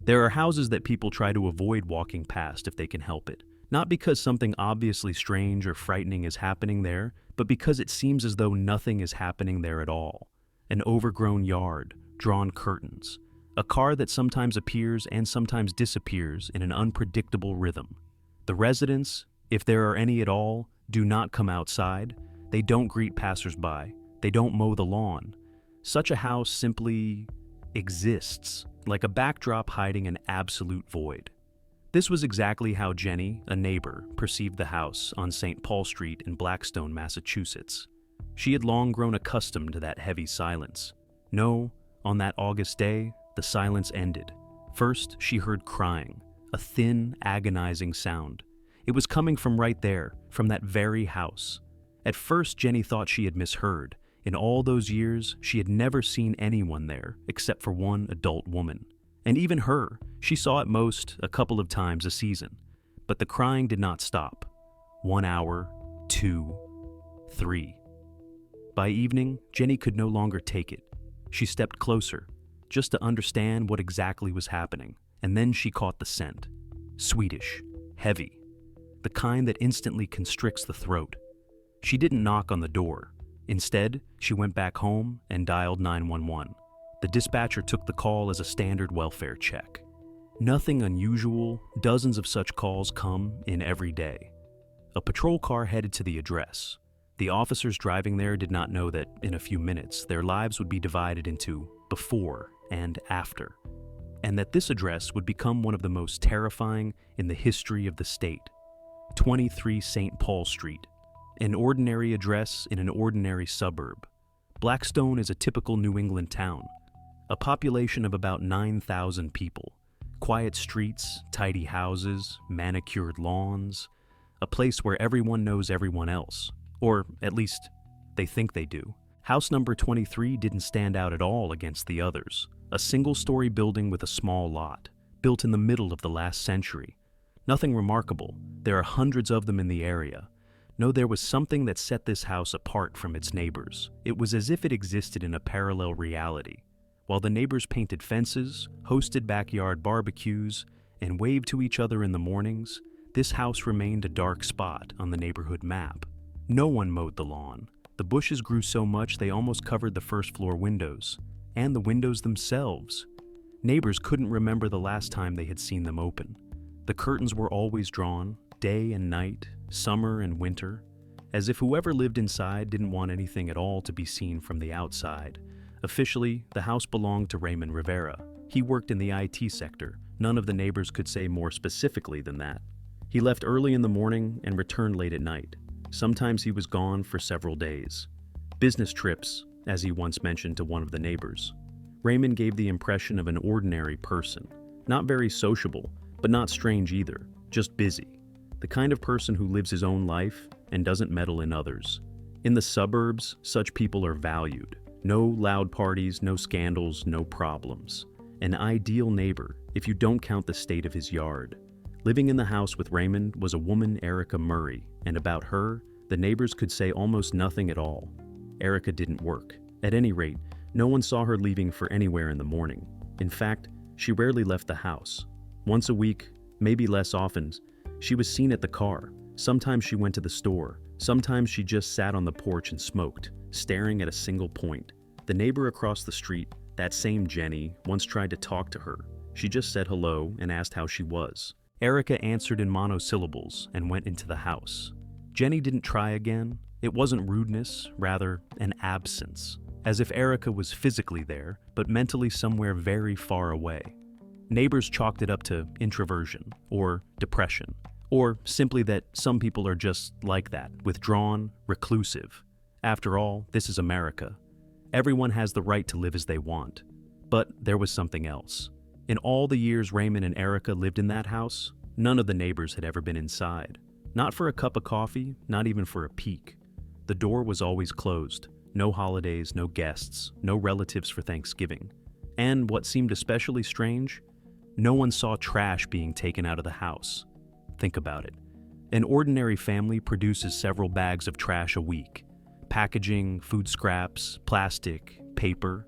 There are houses that people try to avoid walking past if they can help it, not because something obviously strange or frightening is happening there, but because it seems as though nothing is happening there at all. An overgrown yard, drawn curtains, a car that sometimes appears and sometimes disappears in an unpredictable rhythm. The residents, if there are any at all, do not come outside. They don't greet passersby. They don't mow the lawn. Such a house simply exists, like a backdrop hiding an absolute void. This was exactly how Jenny, a neighbor, perceived the house on St. Paul Street in Blackstone, Massachusetts. She had long grown accustomed to that heavy silence. No, on that August day, the silence ended. First, she heard crying, a thin, agonizing sound. It was coming from right there, from that very house. At first, Jenny thought she had misheard. In all those years, she had never seen anyone there except for one adult woman. And even her, she saw at most a couple of times a season. But the crying did not stop. 1 hour, 2, 3. By evening, Jenny could no longer take it. She stepped closer, just to understand what exactly was happening. And then she caught the scent. Sweetish, heavy, the kind that instantly constricts the throat. She didn't knock on the door. Instead, she went back home and dialed 911. The dispatcher took the call as a standard welfare check. Nothing unusual, dozens of such calls come in every day. A patrol car headed to the address. The officers driving there did not know that in a few minutes their lives would be divided into before and after, and that this address would become one of the most terrifying in the history of the state. 23 St. Paul Street. An ordinary address in an ordinary suburb. Blackstone is a typical New England town. A population of about 9,000 people. Quiet streets, tidy houses, manicured lawns. A place where everyone knows everyone else. Or at least, they think they do. House number 23 didn't stand out at all against the others. A single-story building with a small lot, built in the middle of the last century. Nothing remarkable. There are hundreds of them in the area. No, there was something that set this house apart from its neighbors. It was as if it existed in a parallel reality. While the neighbors painted fences, hosted backyard barbecues, and waved to each other in the mornings, this house remained a dark spot on the neighborhood map. No one mowed the lawn. The bushes grew so much they almost covered the first-floor windows, and the windows themselves. Neighbors couldn't remember the last time they had seen them open. The curtains were always drawn, day and night, summer and winter, as if whoever lived inside didn't want anything at all to be seen from the outside. Officially, the house belonged to Raymond Rivera. He worked in the IT sector. None of the neighbors could say more specifically than that. He left early in the morning and returned late at night. Sometimes he was gone for several days. Business trips, as he once mentioned to one of the neighbors. Raymond gave the impression of an ordinary person. Not very sociable, but not strange either, just busy. The kind of person who lives his own life and doesn't meddle in others. In the suburbs, such people are valued. No loud parties, no scandals, no problems. An ideal neighbor, if you don't count the state of his yard. Living in the house with Raymond was a woman, Erica Murray, and about her, the neighbors could say almost nothing at all. Erica didn't work. At any rate, no one saw her leaving for anywhere in the morning. In fact, she rarely left the house. Once a week, maybe less often, she was seen at the car. Sometimes she went to the store. Sometimes she just sat on the porch and smoked, staring at a single point. The neighbor across the street, that same Jenny, once tried to talk to her. She just said hello and asked how she was. Erica answered in monosyllables and went into the house. Jenny didn't try again. It wasn't rudeness, rather an absence, as if Erica was physically there, but mentally somewhere very far away. Neighbors chalked it up to introversion, or depression, or simply that some people are just like that, withdrawn, reclusive. After all, this is America. Everyone has the right to live as they want. But there was something else. In all the years Raymond and Erica lived in that house, none of the neighbors had ever been inside. Not for a cup of coffee, not even for a peek. The door was always closed. No holidays, no guests, no relatives for Thanksgiving. And what seemed especially strange, no one saw trash being taken out of the house. Think about it. An ordinary family produces several bags of trash a week. Packaging, food scraps, plastic, paper.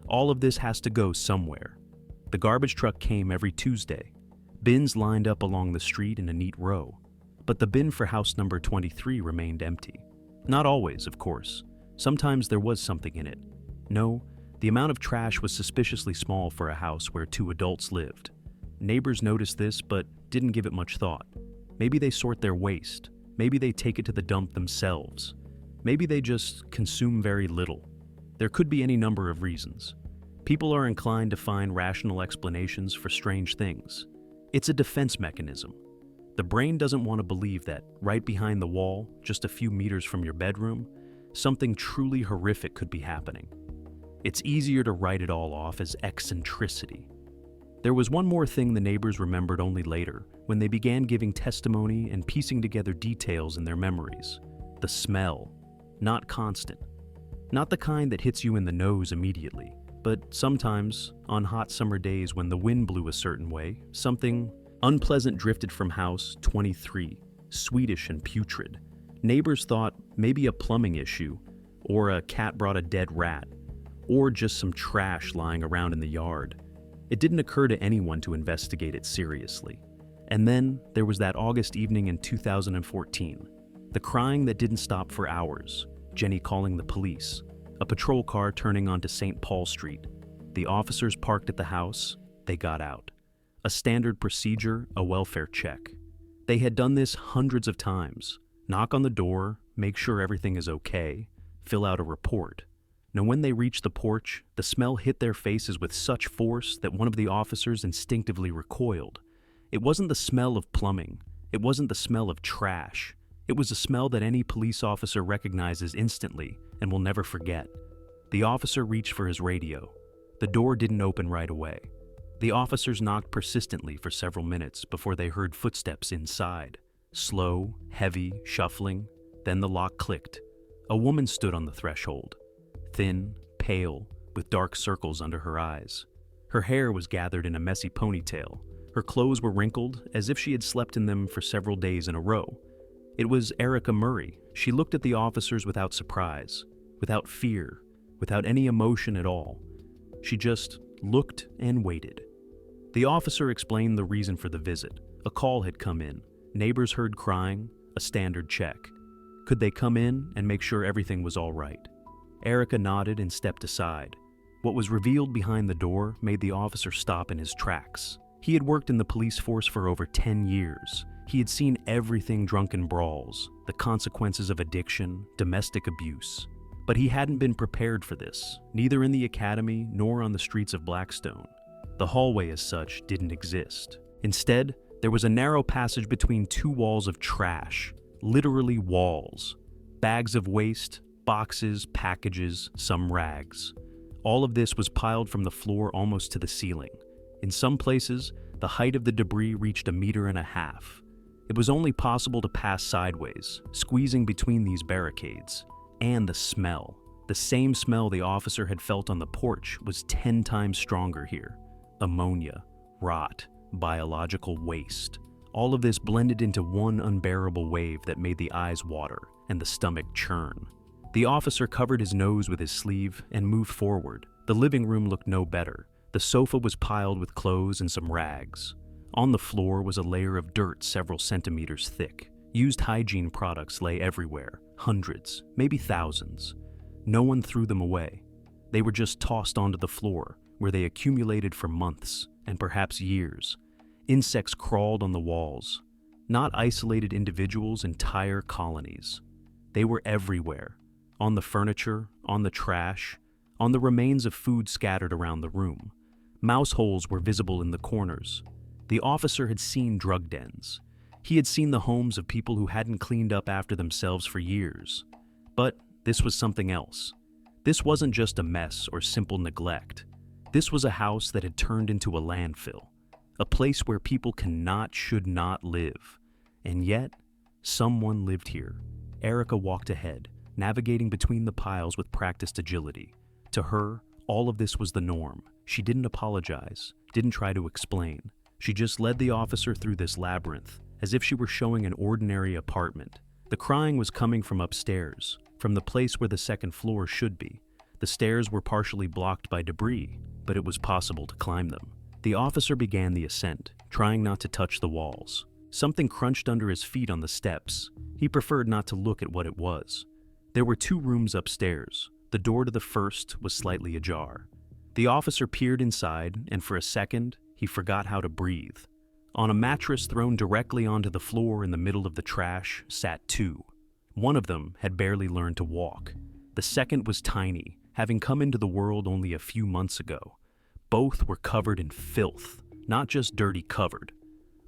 All of this has to go somewhere. The garbage truck came every Tuesday. Bins lined up along the street in a neat row. But the bin for house number 23 remained empty. Not always, of course. Sometimes there was something in it. No, the amount of trash was suspiciously small for a house where 2 adults lived. Neighbors noticed this but didn't give it much thought. Maybe they sort their waste. Maybe they take it to the dump themselves. Maybe they just consume very little. There could be any number of reasons. People are inclined to find rational explanations for strange things. It's a defense mechanism. The brain doesn't want to believe that right behind the wall, just a few meters from your bedroom, something truly horrific could be happening. It's easier to write it all off as eccentricity. There was one more thing the neighbors remembered only later, when they began giving testimony and piecing together details in their memories. The smell. Not constant. Not the kind that hits you in the nose immediately, but sometimes, on hot summer days when the wind blew a certain way, something unpleasant drifted from house 23, sweetish and putrid. Neighbors thought maybe a plumbing issue, or a cat brought a dead rat, or just some trash lying around in the yard. It didn't occur to anyone to investigate it seriously. And then there was that August evening in 2014. The crying that didn't stop for hours, Jenny calling the police, a patrol car turning onto St. Paul Street. The officers parked at the house, they got out. A standard procedure, a welfare check. They had done this hundreds of times. Knock on the door, make sure everything is okay, fill out a report. Now when they reached the porch, the smell hit their faces with such force that one of the officers instinctively recoiled. It wasn't the smell of plumbing. It wasn't the smell of trash. It was a smell that any police officer recognizes instantly and will never forget. The officer reached for his radio. The door didn't open right away. The officers knocked persistently for several minutes before they heard footsteps inside. Slow, heavy, shuffling. Then the lock clicked. A woman stood on the threshold. Thin, pale, with dark circles under her eyes. Her hair was gathered in a messy ponytail. Her clothes were wrinkled, as if she had slept in them for several days in a row. It was Erica Murray. She looked at the officers without surprise, without fear, without any emotion at all. She just looked and waited. The officer explained the reason for the visit. A call had come in. Neighbors heard crying, a standard check. Could they come in and make sure everything was all right? Erica nodded and stepped aside. What was revealed behind the door made the officer stop in his tracks. He had worked in the police force for over 10 years. He had seen everything: drunken brawls, the consequences of addiction, domestic abuse. But he hadn't been prepared for this, neither in the academy nor on the streets of Blackstone. The hallway as such didn't exist. Instead, there was a narrow passage between 2 walls of trash, literally walls. Bags of waste, boxes, packages, some rags. All of this was piled from the floor almost to the ceiling. In some places, the height of the debris reached 1.5 meters. It was only possible to pass sideways, squeezing between these barricades. And the smell. The same smell the officer had felt on the porch was 10 times stronger here. Ammonia, rot, biological waste. All of this blended into one unbearable wave that made the eyes water and the stomach churn. The officer covered his nose with his sleeve and moved forward. The living room looked no better. The sofa was piled with clothes and some rags. On the floor was a layer of dirt several centimeters thick. Used hygiene products lay everywhere, hundreds, maybe thousands. No one threw them away. They were just tossed onto the floor, where they accumulated for months, and perhaps years. Insects crawled on the walls. Not isolated individuals, entire colonies. They were everywhere. On the furniture, on the trash, on the remains of food scattered around the room. Mouse holes were visible in the corners. The officer had seen drug dens. He had seen the homes of people who hadn't cleaned up after themselves for years. But this was something else. This wasn't just a mess or simple neglect. This was a house that had turned into a landfill, a place where people should not live. And yet, someone lived here. Erica walked ahead, navigating between the piles with practiced agility. To her, all of this was the norm. She didn't apologize, didn't try to explain. She just led the officer through this labyrinth, as if she were showing an ordinary apartment. The crying was coming from upstairs, from the place where the second floor should be. The stairs were partially blocked by debris, but it was possible to climb them. The officer began the ascent, trying not to touch the walls. Something crunched under his feet on the steps. He preferred not to look at what it was. There were 2 rooms upstairs. The door to the first was slightly ajar. The officer peered inside, and for a second, he forgot how to breathe. On a mattress thrown directly onto the floor in the middle of the trash sat 2. One of them had barely learned to walk. The second was tiny, having come into the world only a few months ago. Both were covered in filth, not just dirty covered.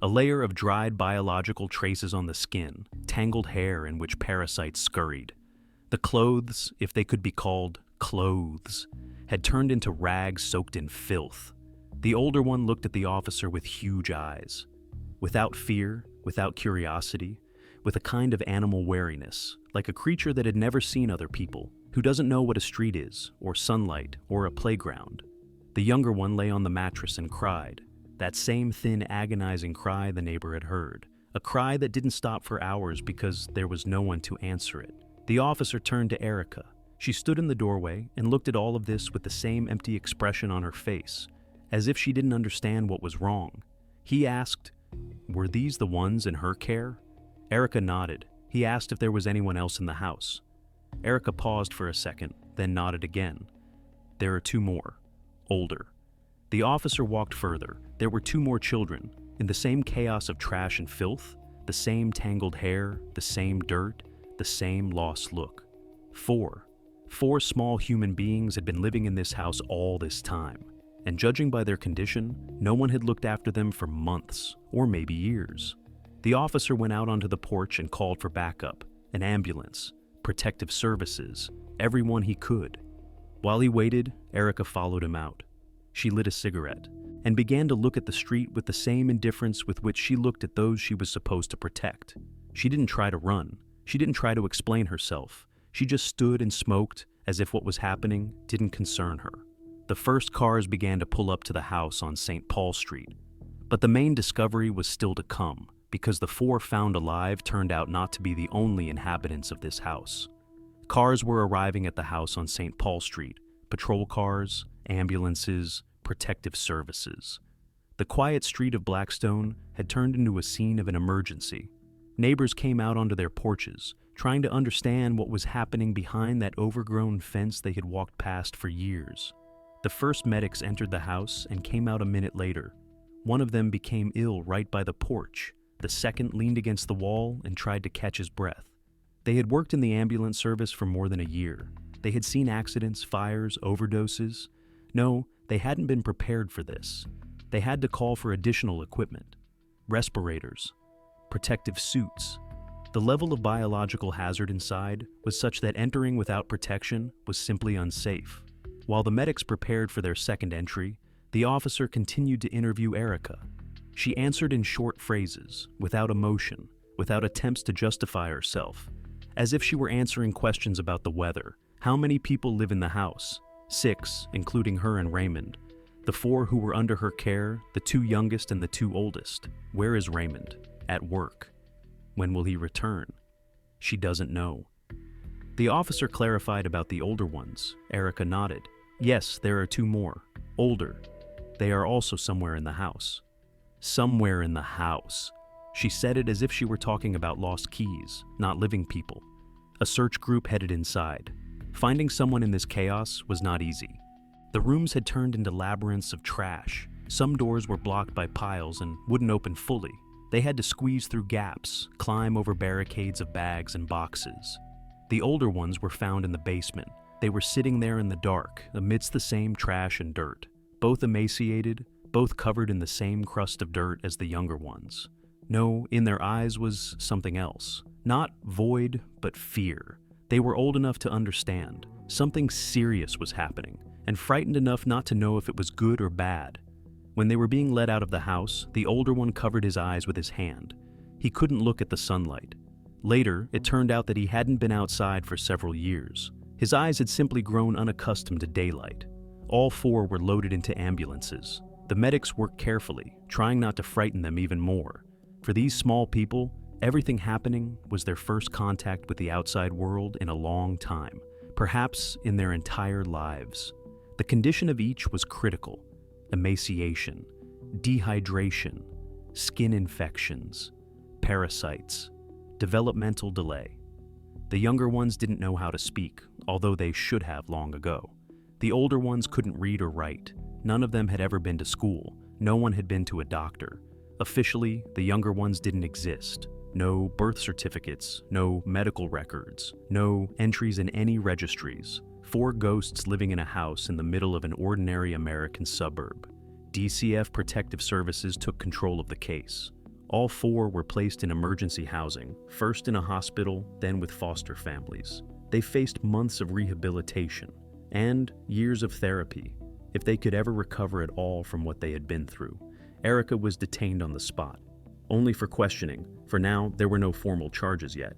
A layer of dried biological traces on the skin, tangled hair in which parasites scurried. The clothes, if they could be called clothes, had turned into rags soaked in filth. The older one looked at the officer with huge eyes. Without fear, without curiosity, with a kind of animal wariness, like a creature that had never seen other people, who doesn't know what a street is, or sunlight, or a playground. The younger one lay on the mattress and cried, that same thin, agonizing cry the neighbor had heard, a cry that didn't stop for hours because there was no one to answer it. The officer turned to Erica. She stood in the doorway and looked at all of this with the same empty expression on her face, as if she didn't understand what was wrong. He asked, "Were these the ones in her care?" Erica nodded. He asked if there was anyone else in the house. Erica paused for a second, then nodded again. "There are 2 more. Older." The officer walked further. There were 2 more children, in the same chaos of trash and filth, the same tangled hair, the same dirt, the same lost look. 4 small human beings had been living in this house all this time, and judging by their condition, no one had looked after them for months, or maybe years. The officer went out onto the porch and called for backup, an ambulance, protective services, everyone he could. While he waited, Erica followed him out. She lit a cigarette and began to look at the street with the same indifference with which she looked at those she was supposed to protect. She didn't try to run. She didn't try to explain herself. She just stood and smoked as if what was happening didn't concern her. The first cars began to pull up to the house on St. Paul Street. But the main discovery was still to come, because the 4 found alive turned out not to be the only inhabitants of this house. Cars were arriving at the house on St. Paul Street, patrol cars, ambulances, protective services. The quiet street of Blackstone had turned into a scene of an emergency. Neighbors came out onto their porches, trying to understand what was happening behind that overgrown fence they had walked past for years. The first medics entered the house and came out a minute later. One of them became ill right by the porch. The second leaned against the wall and tried to catch his breath. They had worked in the ambulance service for more than a year. They had seen accidents, fires, overdoses. No, they hadn't been prepared for this. They had to call for additional equipment. Respirators, protective suits. The level of biological hazard inside was such that entering without protection was simply unsafe. While the medics prepared for their second entry, the officer continued to interview Erica. She answered in short phrases, without emotion, without attempts to justify herself, as if she were answering questions about the weather. How many people live in the house? 6, including her and Raymond. The 4 who were under her care, the 2 youngest and the 2 oldest. Where is Raymond? At work. When will he return? She doesn't know. The officer clarified about the older ones. Erica nodded. Yes, there are 2 more. Older. They are also somewhere in the house. Somewhere in the house. She said it as if she were talking about lost keys, not living people. A search group headed inside. Finding someone in this chaos was not easy. The rooms had turned into labyrinths of trash. Some doors were blocked by piles and wouldn't open fully. They had to squeeze through gaps, climb over barricades of bags and boxes. The older ones were found in the basement. They were sitting there in the dark, amidst the same trash and dirt, both emaciated, both covered in the same crust of dirt as the younger ones. No, in their eyes was something else. Not void, but fear. They were old enough to understand. Something serious was happening, and frightened enough not to know if it was good or bad. When they were being led out of the house, the older one covered his eyes with his hand. He couldn't look at the sunlight. Later, it turned out that he hadn't been outside for several years. His eyes had simply grown unaccustomed to daylight. All 4 were loaded into ambulances. The medics worked carefully, trying not to frighten them even more. For these small people, everything happening was their first contact with the outside world in a long time, perhaps in their entire lives. The condition of each was critical. Emaciation, dehydration, skin infections, parasites, developmental delay. The younger ones didn't know how to speak, although they should have long ago. The older ones couldn't read or write. None of them had ever been to school. No one had been to a doctor. Officially, the younger ones didn't exist. No birth certificates, no medical records, no entries in any registries. 4 ghosts living in a house in the middle of an ordinary American suburb. DCF Protective Services took control of the case. All 4 were placed in emergency housing, first in a hospital, then with foster families. They faced months of rehabilitation and years of therapy, if they could ever recover at all from what they had been through. Erica was detained on the spot, only for questioning. For now, there were no formal charges yet.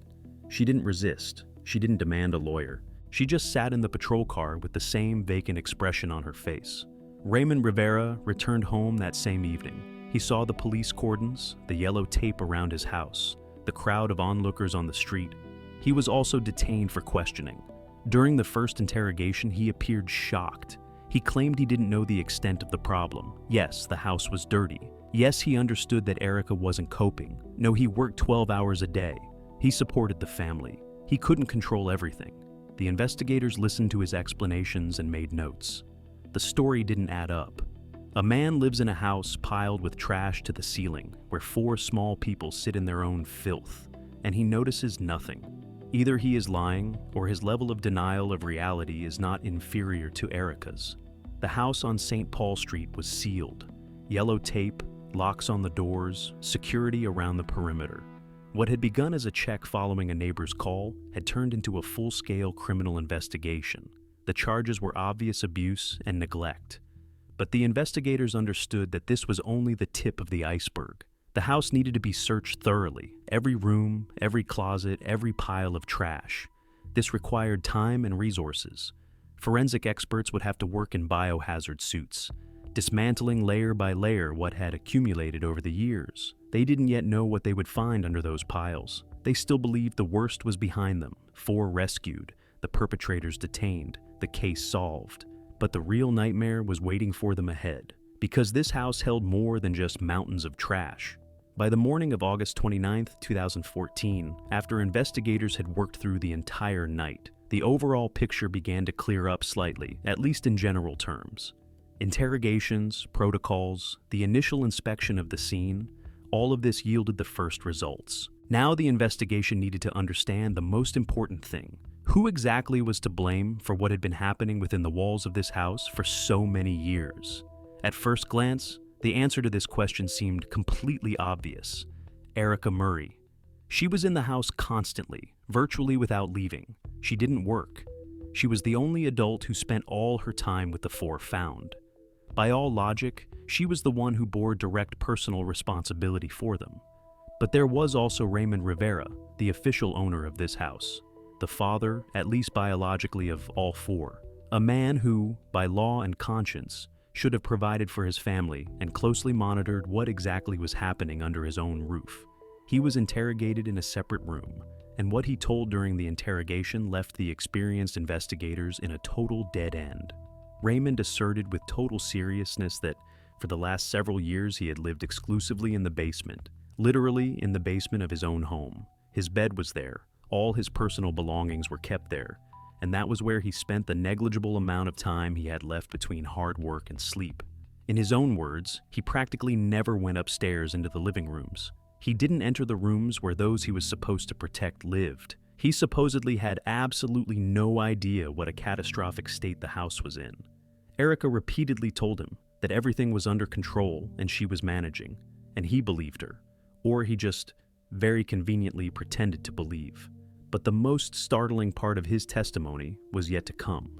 She didn't resist. She didn't demand a lawyer. She just sat in the patrol car with the same vacant expression on her face. Raymond Rivera returned home that same evening. He saw the police cordons, the yellow tape around his house, the crowd of onlookers on the street. He was also detained for questioning. During the first interrogation, he appeared shocked. He claimed he didn't know the extent of the problem. Yes, the house was dirty. Yes, he understood that Erica wasn't coping. No, he worked 12 hours a day. He supported the family. He couldn't control everything. The investigators listened to his explanations and made notes. The story didn't add up. A man lives in a house piled with trash to the ceiling, where 4 small people sit in their own filth, and he notices nothing. Either he is lying, or his level of denial of reality is not inferior to Erica's. The house on St. Paul Street was sealed. Yellow tape, locks on the doors, security around the perimeter. What had begun as a check following a neighbor's call had turned into a full-scale criminal investigation. The charges were obvious abuse and neglect. But the investigators understood that this was only the tip of the iceberg. The house needed to be searched thoroughly, every room, every closet, every pile of trash. This required time and resources. Forensic experts would have to work in biohazard suits, dismantling layer by layer what had accumulated over the years. They didn't yet know what they would find under those piles. They still believed the worst was behind them, 4 rescued, the perpetrators detained, the case solved. But the real nightmare was waiting for them ahead, because this house held more than just mountains of trash. By the morning of August 29, 2014, after investigators had worked through the entire night, the overall picture began to clear up slightly, at least in general terms. Interrogations, protocols, the initial inspection of the scene, all of this yielded the first results. Now the investigation needed to understand the most important thing. Who exactly was to blame for what had been happening within the walls of this house for so many years? At first glance, the answer to this question seemed completely obvious. Erica Murray. She was in the house constantly, virtually without leaving. She didn't work. She was the only adult who spent all her time with the 4 found. By all logic, she was the one who bore direct personal responsibility for them. But there was also Raymond Rivera, the official owner of this house. The father, at least biologically, of all 4. A man who, by law and conscience, should have provided for his family and closely monitored what exactly was happening under his own roof. He was interrogated in a separate room, and what he told during the interrogation left the experienced investigators in a total dead end. Raymond asserted with total seriousness that for the last several years he had lived exclusively in the basement, literally in the basement of his own home. His bed was there. All his personal belongings were kept there, and that was where he spent the negligible amount of time he had left between hard work and sleep. In his own words, he practically never went upstairs into the living rooms. He didn't enter the rooms where those he was supposed to protect lived. He supposedly had absolutely no idea what a catastrophic state the house was in. Erica repeatedly told him that everything was under control and she was managing, and he believed her, or he just very conveniently pretended to believe. But the most startling part of his testimony was yet to come.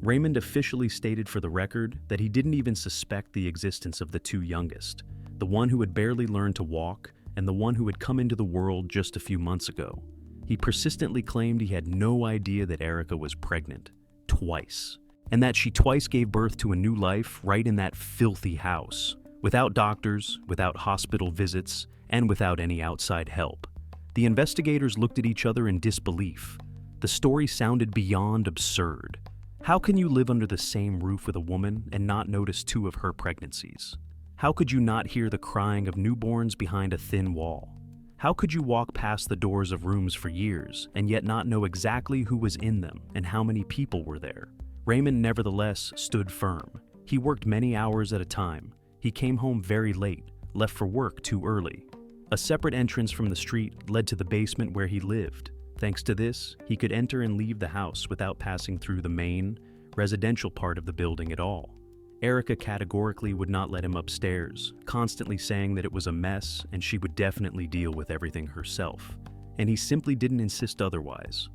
Raymond officially stated for the record that he didn't even suspect the existence of the 2 youngest, the one who had barely learned to walk and the one who had come into the world just a few months ago. He persistently claimed he had no idea that Erica was pregnant, twice, and that she twice gave birth to a new life right in that filthy house, without doctors, without hospital visits, and without any outside help. The investigators looked at each other in disbelief. The story sounded beyond absurd. How can you live under the same roof with a woman and not notice 2 of her pregnancies? How could you not hear the crying of newborns behind a thin wall? How could you walk past the doors of rooms for years and yet not know exactly who was in them and how many people were there? Raymond nevertheless stood firm. He worked many hours at a time. He came home very late, left for work too early. A separate entrance from the street led to the basement where he lived. Thanks to this, he could enter and leave the house without passing through the main, residential part of the building at all. Erica categorically would not let him upstairs, constantly saying that it was a mess and she would definitely deal with everything herself. And he simply didn't insist otherwise.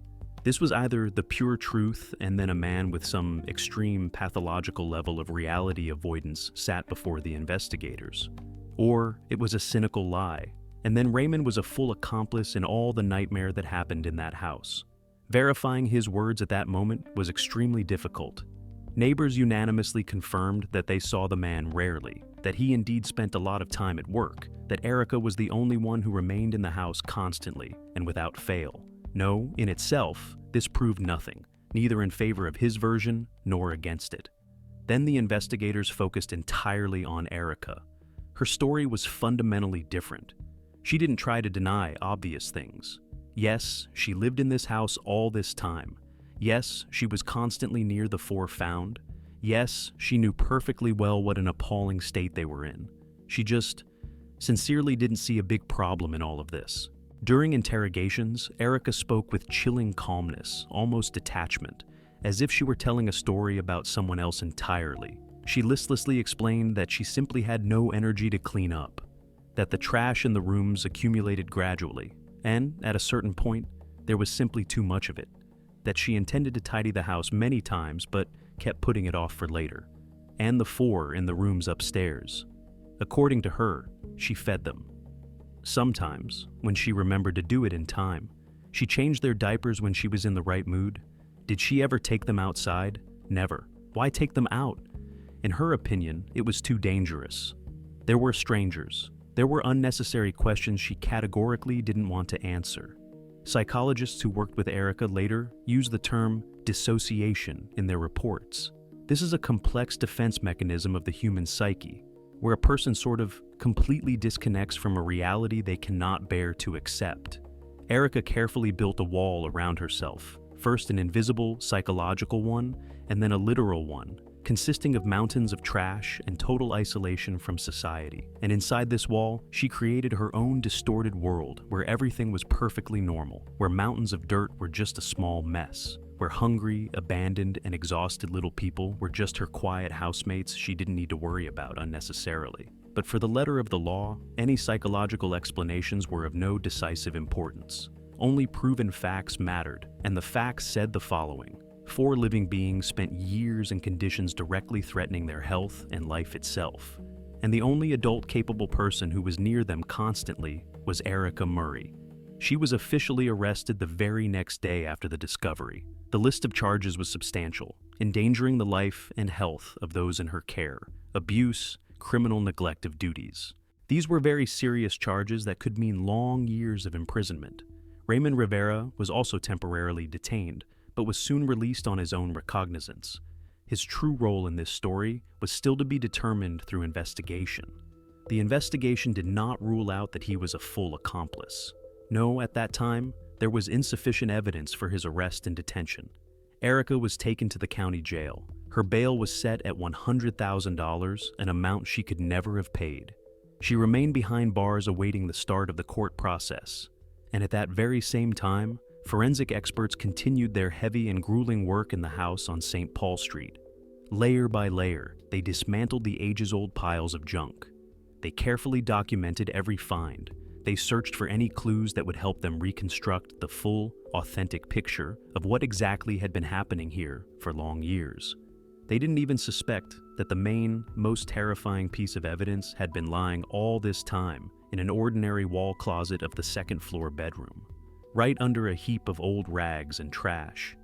This was either the pure truth and then a man with some extreme pathological level of reality avoidance sat before the investigators. Or it was a cynical lie, and then Raymond was a full accomplice in all the nightmare that happened in that house. Verifying his words at that moment was extremely difficult. Neighbors unanimously confirmed that they saw the man rarely, that he indeed spent a lot of time at work, that Erica was the only one who remained in the house constantly and without fail. No, in itself, this proved nothing, neither in favor of his version nor against it. Then the investigators focused entirely on Erica. Her story was fundamentally different. She didn't try to deny obvious things. Yes, she lived in this house all this time. Yes, she was constantly near the four found. Yes, she knew perfectly well what an appalling state they were in. She just sincerely didn't see a big problem in all of this. During interrogations, Erica spoke with chilling calmness, almost detachment, as if she were telling a story about someone else entirely. She listlessly explained that she simply had no energy to clean up, that the trash in the rooms accumulated gradually, and, at a certain point, there was simply too much of it, that she intended to tidy the house many times but kept putting it off for later, and the four in the rooms upstairs. According to her, she fed them. Sometimes, when she remembered to do it in time, she changed their diapers when she was in the right mood. Did she ever take them outside? Never. Why take them out? In her opinion, it was too dangerous. There were strangers. There were unnecessary questions she categorically didn't want to answer. Psychologists who worked with Erica later used the term dissociation in their reports. This is a complex defense mechanism of the human psyche, where a person sort of completely disconnects from a reality they cannot bear to accept. Erica carefully built a wall around herself, first an invisible psychological one, and then a literal one, consisting of mountains of trash and total isolation from society. And inside this wall, she created her own distorted world where everything was perfectly normal, where mountains of dirt were just a small mess, where hungry, abandoned, and exhausted little people were just her quiet housemates she didn't need to worry about unnecessarily. But for the letter of the law, any psychological explanations were of no decisive importance. Only proven facts mattered, and the facts said the following. 4 living beings spent years in conditions directly threatening their health and life itself. And the only adult-capable person who was near them constantly was Erica Murray. She was officially arrested the very next day after the discovery. The list of charges was substantial, endangering the life and health of those in her care, abuse, criminal neglect of duties. These were very serious charges that could mean long years of imprisonment. Raymond Rivera was also temporarily detained, but was soon released on his own recognizance. His true role in this story was still to be determined through investigation. The investigation did not rule out that he was a full accomplice. No, at that time, there was insufficient evidence for his arrest and detention. Erica was taken to the county jail. Her bail was set at $100,000, an amount she could never have paid. She remained behind bars awaiting the start of the court process. And at that very same time, forensic experts continued their heavy and grueling work in the house on St. Paul Street. Layer by layer, they dismantled the ages-old piles of junk. They carefully documented every find. They searched for any clues that would help them reconstruct the full, authentic picture of what exactly had been happening here for long years. They didn't even suspect that the main, most terrifying piece of evidence had been lying all this time in an ordinary wall closet of the second-floor bedroom, right under a heap of old rags and trash.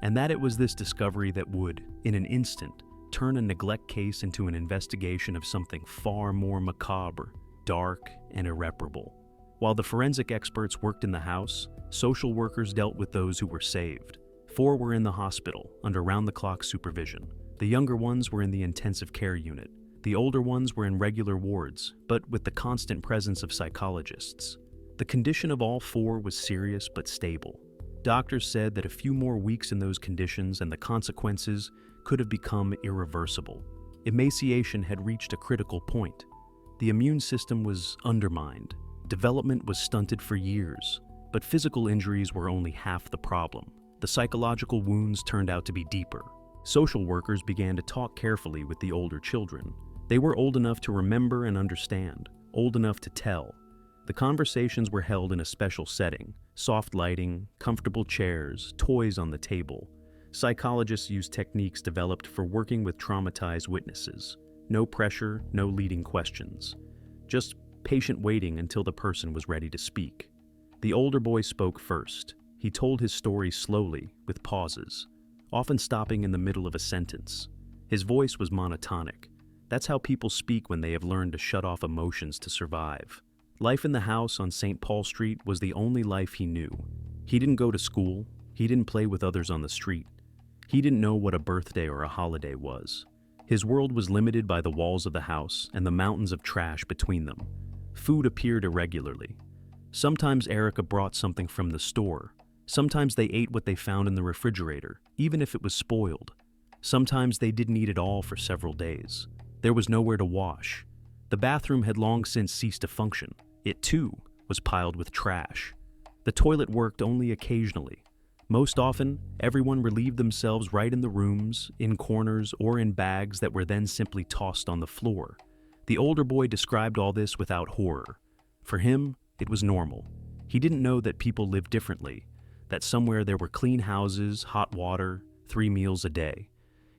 And that it was this discovery that would, in an instant, turn a neglect case into an investigation of something far more macabre, dark, and irreparable. While the forensic experts worked in the house, social workers dealt with those who were saved. 4 were in the hospital, under round-the-clock supervision. The younger ones were in the intensive care unit. The older ones were in regular wards, but with the constant presence of psychologists. The condition of all four was serious but stable. Doctors said that a few more weeks in those conditions and the consequences could have become irreversible. Emaciation had reached a critical point. The immune system was undermined. Development was stunted for years, but physical injuries were only half the problem. The psychological wounds turned out to be deeper. Social workers began to talk carefully with the older children. They were old enough to remember and understand, old enough to tell. The conversations were held in a special setting: soft lighting, comfortable chairs, toys on the table. Psychologists used techniques developed for working with traumatized witnesses. No pressure, no leading questions. Just patient waiting until the person was ready to speak. The older boy spoke first. He told his story slowly, with pauses, often stopping in the middle of a sentence. His voice was monotonic. That's how people speak when they have learned to shut off emotions to survive. Life in the house on St. Paul Street was the only life he knew. He didn't go to school. He didn't play with others on the street. He didn't know what a birthday or a holiday was. His world was limited by the walls of the house and the mountains of trash between them. Food appeared irregularly. Sometimes Erica brought something from the store. Sometimes they ate what they found in the refrigerator, even if it was spoiled. Sometimes they didn't eat at all for several days. There was nowhere to wash. The bathroom had long since ceased to function. It, too, was piled with trash. The toilet worked only occasionally. Most often, everyone relieved themselves right in the rooms, in corners, or in bags that were then simply tossed on the floor. The older boy described all this without horror. For him, it was normal. He didn't know that people lived differently, that somewhere there were clean houses, hot water, 3 meals a day.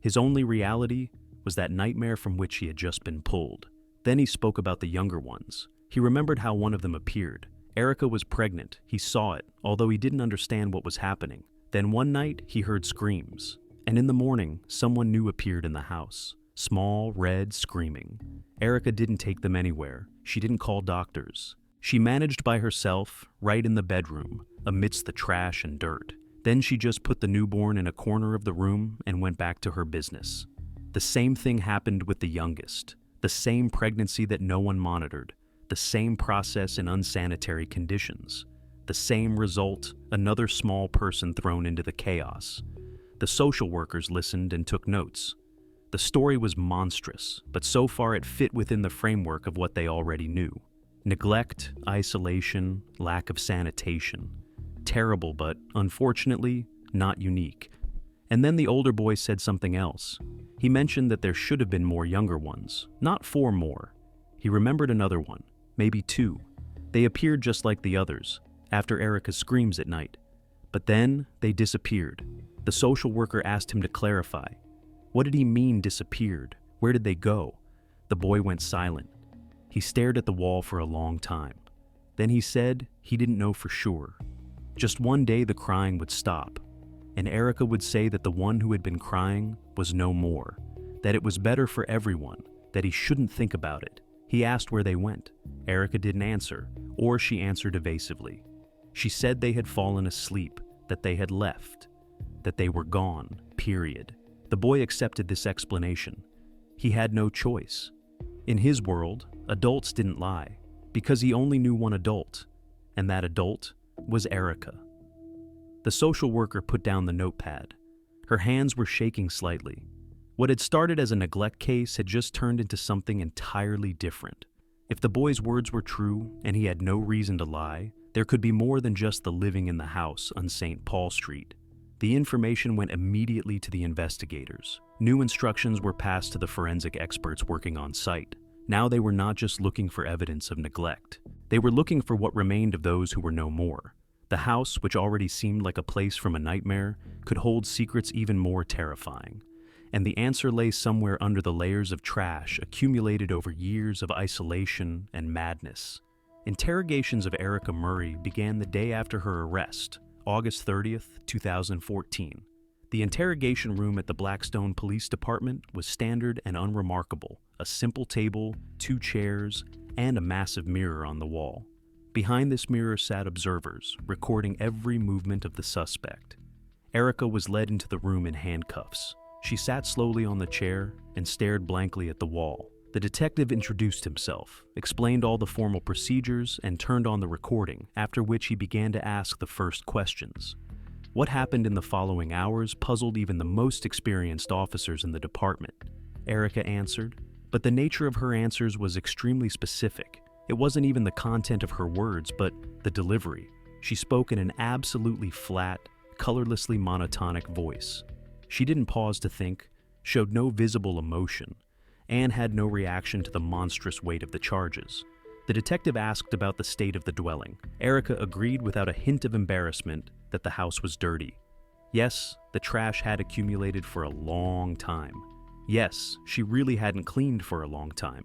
His only reality was that nightmare from which he had just been pulled. Then he spoke about the younger ones. He remembered how one of them appeared. Erica was pregnant. He saw it, although he didn't understand what was happening. Then one night, he heard screams. And in the morning, someone new appeared in the house. Small, red, screaming. Erica didn't take them anywhere. She didn't call doctors. She managed by herself, right in the bedroom, amidst the trash and dirt. Then she just put the newborn in a corner of the room and went back to her business. The same thing happened with the youngest. The same pregnancy that no one monitored. The same process in unsanitary conditions. The same result, another small person thrown into the chaos. The social workers listened and took notes. The story was monstrous, but so far it fit within the framework of what they already knew. Neglect, isolation, lack of sanitation. Terrible, but unfortunately, not unique. And then the older boy said something else. He mentioned that there should have been more younger ones, not 4 more. He remembered another one, maybe 2. They appeared just like the others, after Erica's screams at night. But then they disappeared. The social worker asked him to clarify. What did he mean disappeared? Where did they go? The boy went silent. He stared at the wall for a long time. Then he said he didn't know for sure. Just one day the crying would stop, and Erica would say that the one who had been crying was no more, that it was better for everyone, that he shouldn't think about it. He asked where they went. Erica didn't answer, or she answered evasively. She said they had fallen asleep, that they had left, that they were gone, period. The boy accepted this explanation. He had no choice. In his world, adults didn't lie, because he only knew one adult, and that adult was Erica. The social worker put down the notepad. Her hands were shaking slightly. What had started as a neglect case had just turned into something entirely different. If the boy's words were true, and he had no reason to lie, there could be more than just the living in the house on St. Paul Street. The information went immediately to the investigators. New instructions were passed to the forensic experts working on site. Now they were not just looking for evidence of neglect. They were looking for what remained of those who were no more. The house, which already seemed like a place from a nightmare, could hold secrets even more terrifying. And the answer lay somewhere under the layers of trash accumulated over years of isolation and madness. Interrogations of Erica Murray began the day after her arrest, August 30th, 2014. The interrogation room at the Blackstone Police Department was standard and unremarkable: a simple table, 2 chairs, and a massive mirror on the wall. Behind this mirror sat observers, recording every movement of the suspect. Erica was led into the room in handcuffs. She sat slowly on the chair and stared blankly at the wall. The detective introduced himself, explained all the formal procedures, and turned on the recording, after which he began to ask the first questions. What happened in the following hours puzzled even the most experienced officers in the department. Erica answered, but the nature of her answers was extremely specific. It wasn't even the content of her words, but the delivery. She spoke in an absolutely flat, colorlessly monotonic voice. She didn't pause to think, showed no visible emotion, and had no reaction to the monstrous weight of the charges. The detective asked about the state of the dwelling. Erica agreed without a hint of embarrassment that the house was dirty. Yes, the trash had accumulated for a long time. Yes, she really hadn't cleaned for a long time.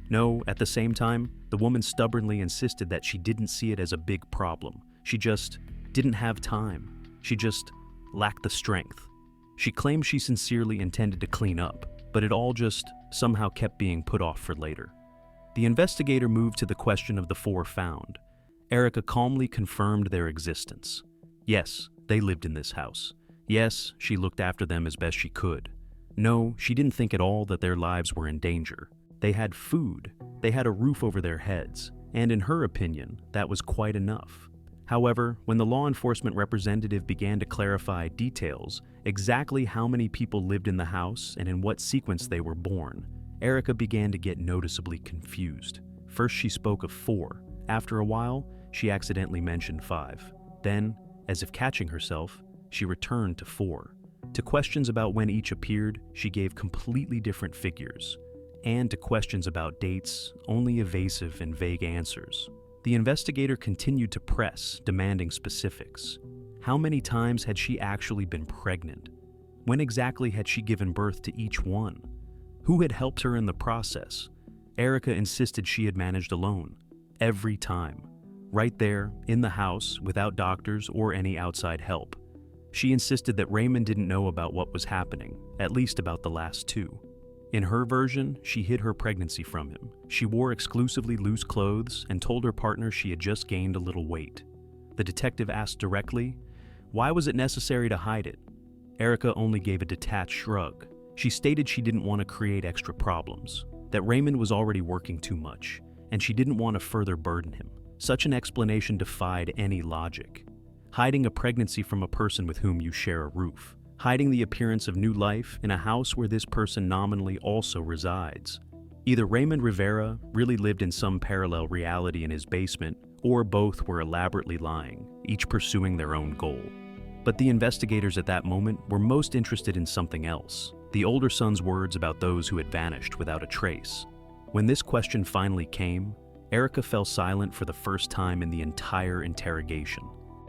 No, at the same time, the woman stubbornly insisted that she didn't see it as a big problem. She just didn't have time. She just lacked the strength. She claimed she sincerely intended to clean up, but it all just somehow kept being put off for later. The investigator moved to the question of the four found. Erica calmly confirmed their existence. Yes, they lived in this house. Yes, she looked after them as best she could. No, she didn't think at all that their lives were in danger. They had food, they had a roof over their heads, and in her opinion, that was quite enough. However, when the law enforcement representative began to clarify details, exactly how many people lived in the house and in what sequence they were born, Erica began to get noticeably confused. First she spoke of 4. After a while, she accidentally mentioned 5. Then, as if catching herself, she returned to 4. To questions about when each appeared, she gave completely different figures. And to questions about dates, only evasive and vague answers. The investigator continued to press, demanding specifics. How many times had she actually been pregnant? When exactly had she given birth to each one? Who had helped her in the process? Erica insisted she had managed alone. Every time. Right there, in the house, without doctors or any outside help. She insisted that Raymond didn't know about what was happening, at least about the last 2. In her version, she hid her pregnancy from him. She wore exclusively loose clothes and told her partner she had just gained a little weight. The detective asked directly, why was it necessary to hide it? Erica only gave a detached shrug. She stated she didn't want to create extra problems, that Raymond was already working too much, and she didn't want to further burden him. Such an explanation defied any logic. Hiding a pregnancy from a person with whom you share a roof. Hiding the appearance of new life in a house where this person nominally also resides. Either Raymond Rivera really lived in some parallel reality in his basement, or both were elaborately lying, each pursuing their own goal. But the investigators at that moment were most interested in something else, the older son's words about those who had vanished without a trace. When this question finally came, Erica fell silent for the first time in the entire interrogation.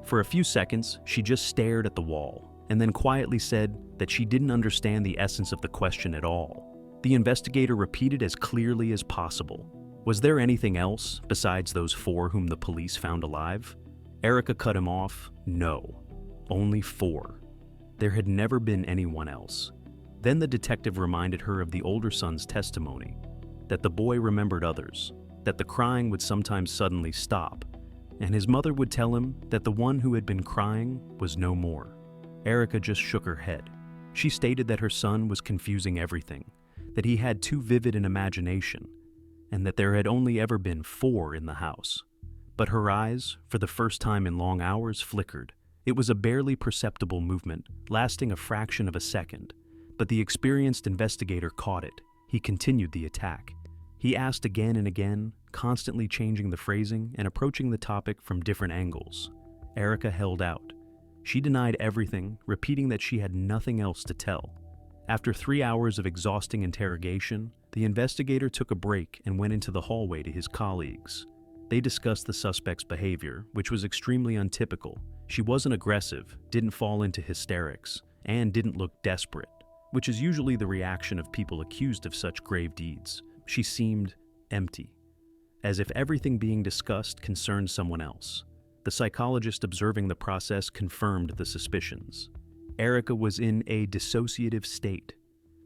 For a few seconds, she just stared at the wall, and then quietly said that she didn't understand the essence of the question at all. The investigator repeated as clearly as possible. Was there anything else besides those 4 whom the police found alive? Erica cut him off. No, only 4. There had never been anyone else. Then the detective reminded her of the older son's testimony, that the boy remembered others, that the crying would sometimes suddenly stop, and his mother would tell him that the one who had been crying was no more. Erica just shook her head. She stated that her son was confusing everything, that he had too vivid an imagination, and that there had only ever been 4 in the house. But her eyes, for the first time in long hours, flickered. It was a barely perceptible movement, lasting a fraction of a second, but the experienced investigator caught it. He continued the attack. He asked again and again, constantly changing the phrasing and approaching the topic from different angles. Erica held out. She denied everything, repeating that she had nothing else to tell. After 3 hours of exhausting interrogation, the investigator took a break and went into the hallway to his colleagues. They discussed the suspect's behavior, which was extremely untypical. She wasn't aggressive, didn't fall into hysterics, and didn't look desperate, which is usually the reaction of people accused of such grave deeds. She seemed empty, as if everything being discussed concerned someone else. The psychologist observing the process confirmed the suspicions. Erica was in a dissociative state.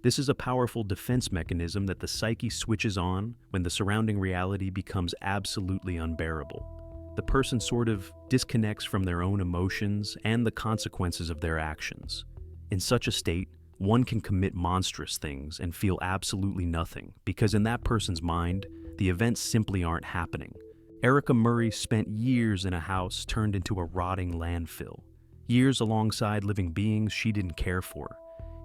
This is a powerful defense mechanism that the psyche switches on when the surrounding reality becomes absolutely unbearable. The person sort of disconnects from their own emotions and the consequences of their actions. In such a state, One can commit monstrous things and feel absolutely nothing, because in that person's mind, the events simply aren't happening. Erica Murray spent years in a house turned into a rotting landfill. Years alongside living beings she didn't care for.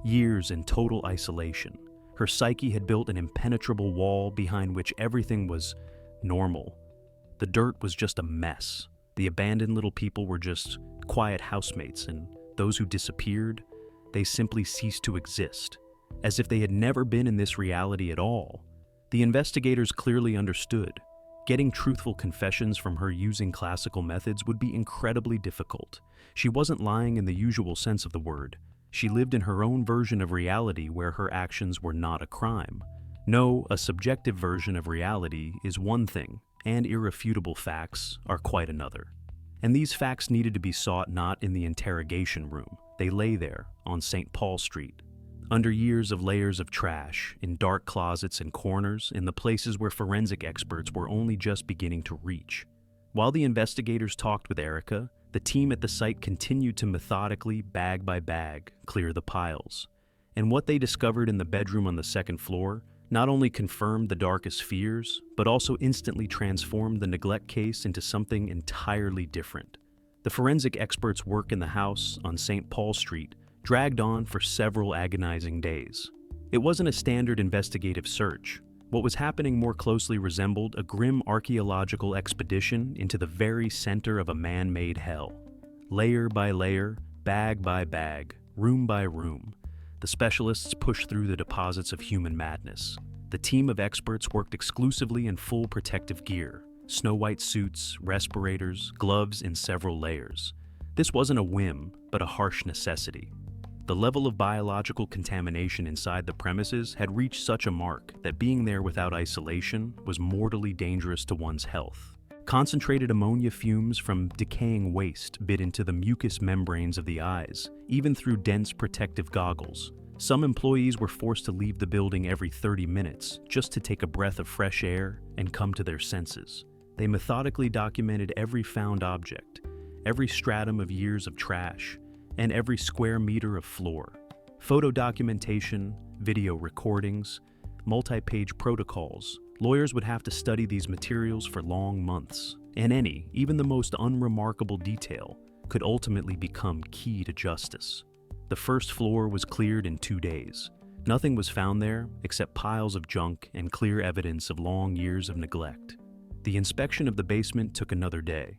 Years in total isolation. Her psyche had built an impenetrable wall behind which everything was normal. The dirt was just a mess. The abandoned little people were just quiet housemates, and those who disappeared, they simply ceased to exist, as if they had never been in this reality at all. The investigators clearly understood. Getting truthful confessions from her using classical methods would be incredibly difficult. She wasn't lying in the usual sense of the word. She lived in her own version of reality where her actions were not a crime. No, a subjective version of reality is one thing, and irrefutable facts are quite another. And these facts needed to be sought not in the interrogation room. They lay there, on St. Paul Street, under years of layers of trash, in dark closets and corners, in the places where forensic experts were only just beginning to reach. While the investigators talked with Erica, the team at the site continued to methodically, bag by bag, clear the piles. And what they discovered in the bedroom on the second floor not only confirmed the darkest fears, but also instantly transformed the neglect case into something entirely different. The forensic experts' work in the house on St. Paul Street dragged on for several agonizing days. It wasn't a standard investigative search. What was happening more closely resembled a grim archaeological expedition into the very center of a man-made hell. Layer by layer, bag by bag, room by room, the specialists pushed through the deposits of human madness. The team of experts worked exclusively in full protective gear, snow-white suits, respirators, gloves in several layers. This wasn't a whim, but a harsh necessity. The level of biological contamination inside the premises had reached such a mark that being there without isolation was mortally dangerous to one's health. Concentrated ammonia fumes from decaying waste bit into the mucous membranes of the eyes, even through dense protective goggles. Some employees were forced to leave the building every 30 minutes just to take a breath of fresh air and come to their senses. They methodically documented every found object, every stratum of years of trash, and every square meter of floor. Photo documentation, video recordings, multi-page protocols. Lawyers would have to study these materials for long months, and any, even the most unremarkable detail, could ultimately become key to justice. The first floor was cleared in 2 days. Nothing was found there except piles of junk and clear evidence of long years of neglect. The inspection of the basement took another day.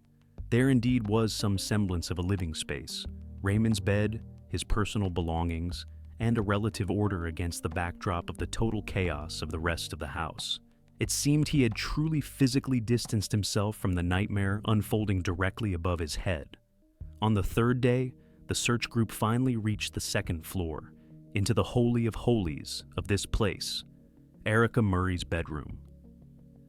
There indeed was some semblance of a living space. Raymond's bed, his personal belongings, and a relative order against the backdrop of the total chaos of the rest of the house. It seemed he had truly physically distanced himself from the nightmare unfolding directly above his head. On the third day, the search group finally reached the second floor, into the holy of holies of this place, Erica Murray's bedroom.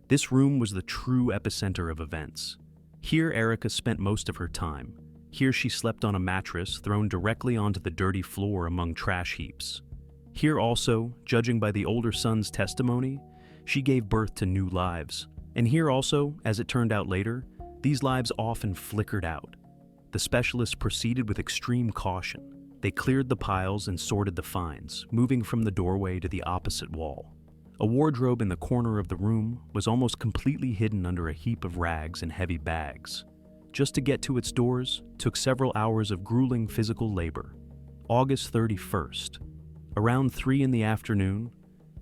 This room was the true epicenter of events. Here Erica spent most of her time. Here she slept on a mattress thrown directly onto the dirty floor among trash heaps. Here also, judging by the older son's testimony, she gave birth to new lives. And here also, as it turned out later, these lives often flickered out. The specialists proceeded with extreme caution. They cleared the piles and sorted the finds, moving from the doorway to the opposite wall. A wardrobe in the corner of the room was almost completely hidden under a heap of rags and heavy bags. Just to get to its doors took several hours of grueling physical labor. August 31st. Around 3 in the afternoon,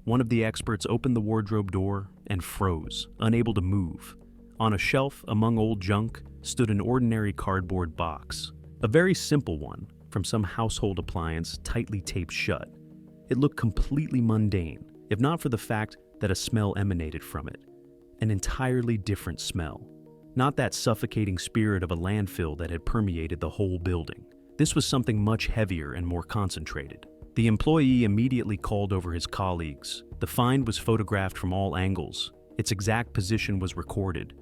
one of the experts opened the wardrobe door and froze, unable to move. On a shelf among old junk stood an ordinary cardboard box, a very simple one from some household appliance tightly taped shut. It looked completely mundane, if not for the fact that a smell emanated from it. An entirely different smell. Not that suffocating spirit of a landfill that had permeated the whole building. This was something much heavier and more concentrated. The employee immediately called over his colleagues. The find was photographed from all angles. Its exact position was recorded,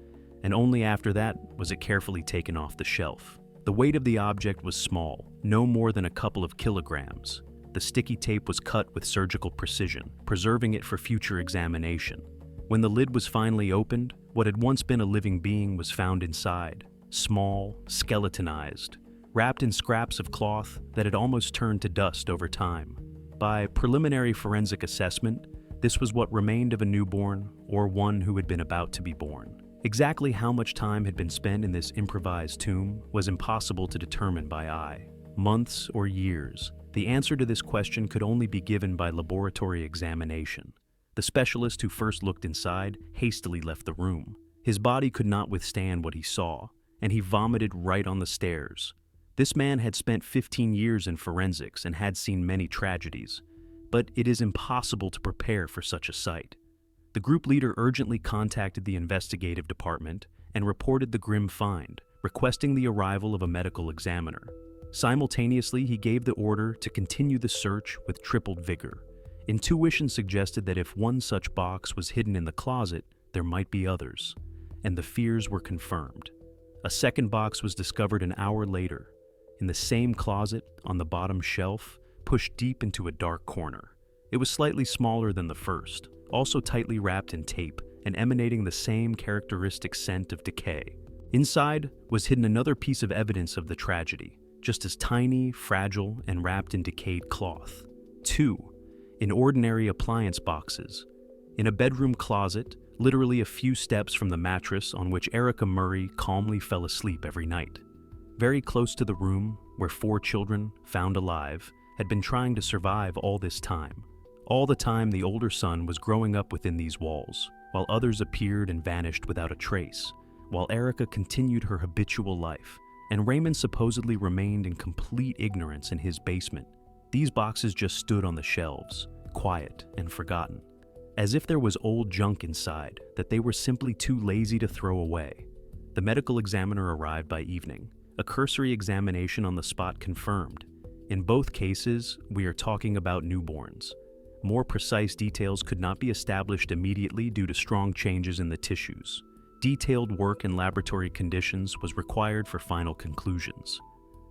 and only after that was it carefully taken off the shelf. The weight of the object was small, no more than a couple of kilograms. The sticky tape was cut with surgical precision, preserving it for future examination. When the lid was finally opened, what had once been a living being was found inside, small, skeletonized, wrapped in scraps of cloth that had almost turned to dust over time. By preliminary forensic assessment, this was what remained of a newborn or one who had been about to be born. Exactly how much time had been spent in this improvised tomb was impossible to determine by eye. Months or years, the answer to this question could only be given by laboratory examination. The specialist who first looked inside hastily left the room. His body could not withstand what he saw, and he vomited right on the stairs. This man had spent 15 years in forensics and had seen many tragedies, but it is impossible to prepare for such a sight. The group leader urgently contacted the investigative department and reported the grim find, requesting the arrival of a medical examiner. Simultaneously, he gave the order to continue the search with tripled vigor. Intuition suggested that if one such box was hidden in the closet, there might be others, and the fears were confirmed. A second box was discovered an hour later, in the same closet, on the bottom shelf, pushed deep into a dark corner. It was slightly smaller than the first, also tightly wrapped in tape and emanating the same characteristic scent of decay. Inside was hidden another piece of evidence of the tragedy, just as tiny, fragile, and wrapped in decayed cloth. 2. In ordinary appliance boxes. In a bedroom closet, literally a few steps from the mattress on which Erica Murray calmly fell asleep every night. Very close to the room where 4 children, found alive, had been trying to survive all this time. All the time, the older son was growing up within these walls, while others appeared and vanished without a trace, while Erica continued her habitual life, and Raymond supposedly remained in complete ignorance in his basement. These boxes just stood on the shelves, quiet and forgotten, as if there was old junk inside that they were simply too lazy to throw away. The medical examiner arrived by evening. A cursory examination on the spot confirmed. In both cases, we are talking about newborns. More precise details could not be established immediately due to strong changes in the tissues. Detailed work in laboratory conditions was required for final conclusions.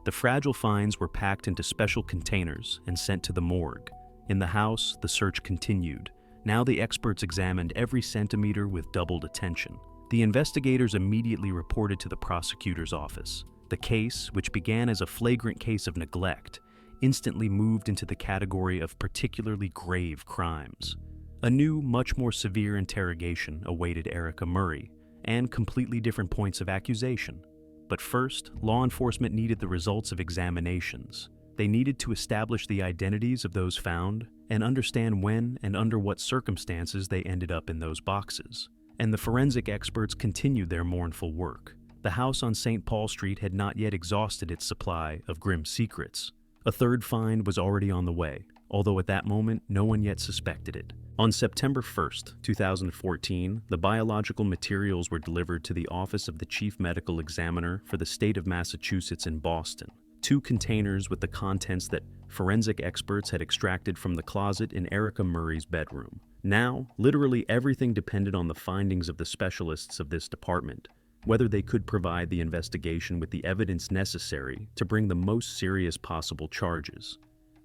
The fragile finds were packed into special containers and sent to the morgue. In the house, the search continued. Now the experts examined every centimeter with doubled attention. The investigators immediately reported to the prosecutor's office. The case, which began as a flagrant case of neglect, instantly moved into the category of particularly grave crimes. A new, much more severe interrogation awaited Erica Murray, and completely different points of accusation. But first, law enforcement needed the results of examinations. They needed to establish the identities of those found and understand when and under what circumstances they ended up in those boxes. And the forensic experts continued their mournful work. The house on St. Paul Street had not yet exhausted its supply of grim secrets. A third find was already on the way, although at that moment no one yet suspected it. On September 1st, 2014, the biological materials were delivered to the Office of the Chief Medical Examiner for the state of Massachusetts in Boston. 2 containers with the contents that forensic experts had extracted from the closet in Erica Murray's bedroom. Now, literally everything depended on the findings of the specialists of this department, whether they could provide the investigation with the evidence necessary to bring the most serious possible charges.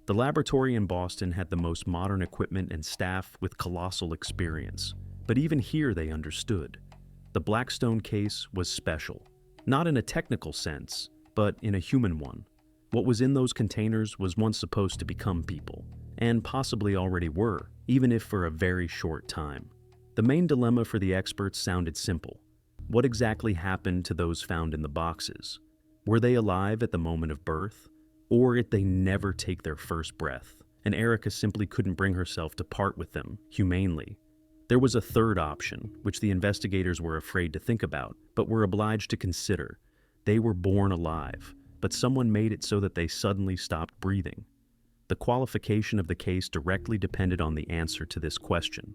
The laboratory in Boston had the most modern equipment and staff with colossal experience, but even here they understood. The Blackstone case was special, not in a technical sense, but in a human one. What was in those containers was once supposed to become people, and possibly already were, even if for a very short time. The main dilemma for the experts sounded simple. What exactly happened to those found in the boxes? Were they alive at the moment of birth? Or did they never take their first breath, and Erica simply couldn't bring herself to part with them humanely? There was a third option, which the investigators were afraid to think about, but were obliged to consider. They were born alive, but someone made it so that they suddenly stopped breathing. The qualification of the case directly depended on the answer to this question.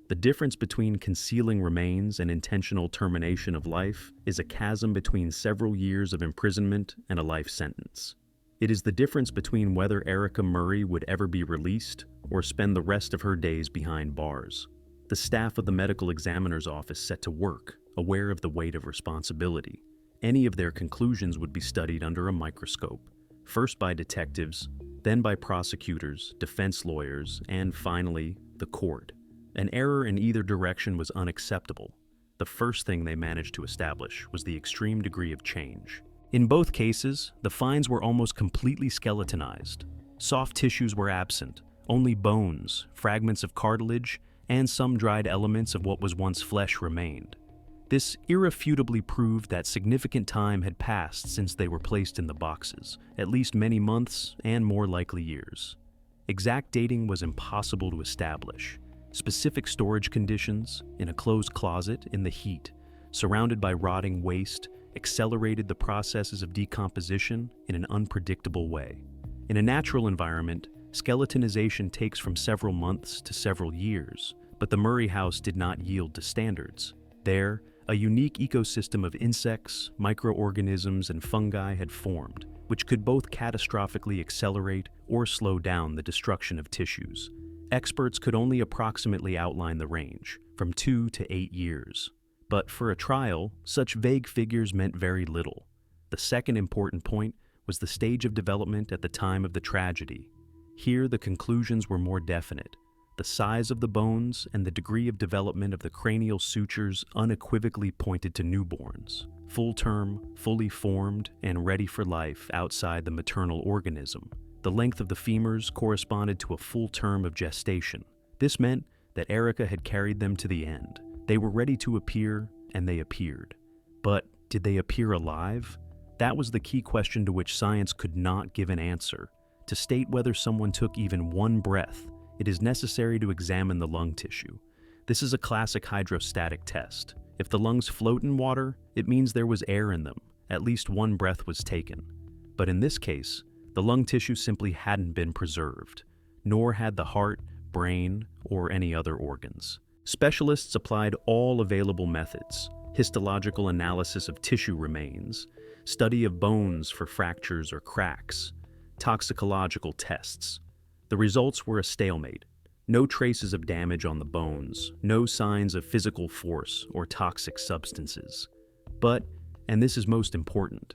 The difference between concealing remains and intentional termination of life is a chasm between several years of imprisonment and a life sentence. It is the difference between whether Erica Murray would ever be released or spend the rest of her days behind bars. The staff of the medical examiner's office set to work, aware of the weight of responsibility. Any of their conclusions would be studied under a microscope, first by detectives, then by prosecutors, defense lawyers, and finally, the court. An error in either direction was unacceptable. The first thing they managed to establish was the extreme degree of change. In both cases, the finds were almost completely skeletonized. Soft tissues were absent, Only bones, fragments of cartilage, and some dried elements of what was once flesh remained. This irrefutably proved that significant time had passed since they were placed in the boxes, at least many months and more likely years. Exact dating was impossible to establish. Specific storage conditions, in a closed closet in the heat, surrounded by rotting waste, accelerated the processes of decomposition in an unpredictable way. In a natural environment, skeletonization takes from several months to several years, but the Murray house did not yield to standards. There, a unique ecosystem of insects, microorganisms, and fungi had formed, which could both catastrophically accelerate or slow down the destruction of tissues. Experts could only approximately outline the range, from 2 to 8 years. But for a trial, such vague figures meant very little. The second important point was the stage of development at the time of the tragedy. Here, the conclusions were more definite. The size of the bones and the degree of development of the cranial sutures unequivocally pointed to newborns, full-term, fully formed, and ready for life outside the maternal organism. The length of the femurs corresponded to a full term of gestation. This meant that Erica had carried them to the end. They were ready to appear, and they appeared. But did they appear alive? That was the key question to which science could not give an answer. To state whether someone took even one breath, it is necessary to examine the lung tissue. This is a classic hydrostatic test. If the lungs float in water, it means there was air in them. At least one breath was taken. But in this case, the lung tissue simply hadn't been preserved, nor had the heart, brain, or any other organs. Specialists applied all available methods: histological analysis of tissue remains, study of bones for fractures or cracks, toxicological tests. The results were a stalemate. No traces of damage on the bones, no signs of physical force or toxic substances. But, and this is most important,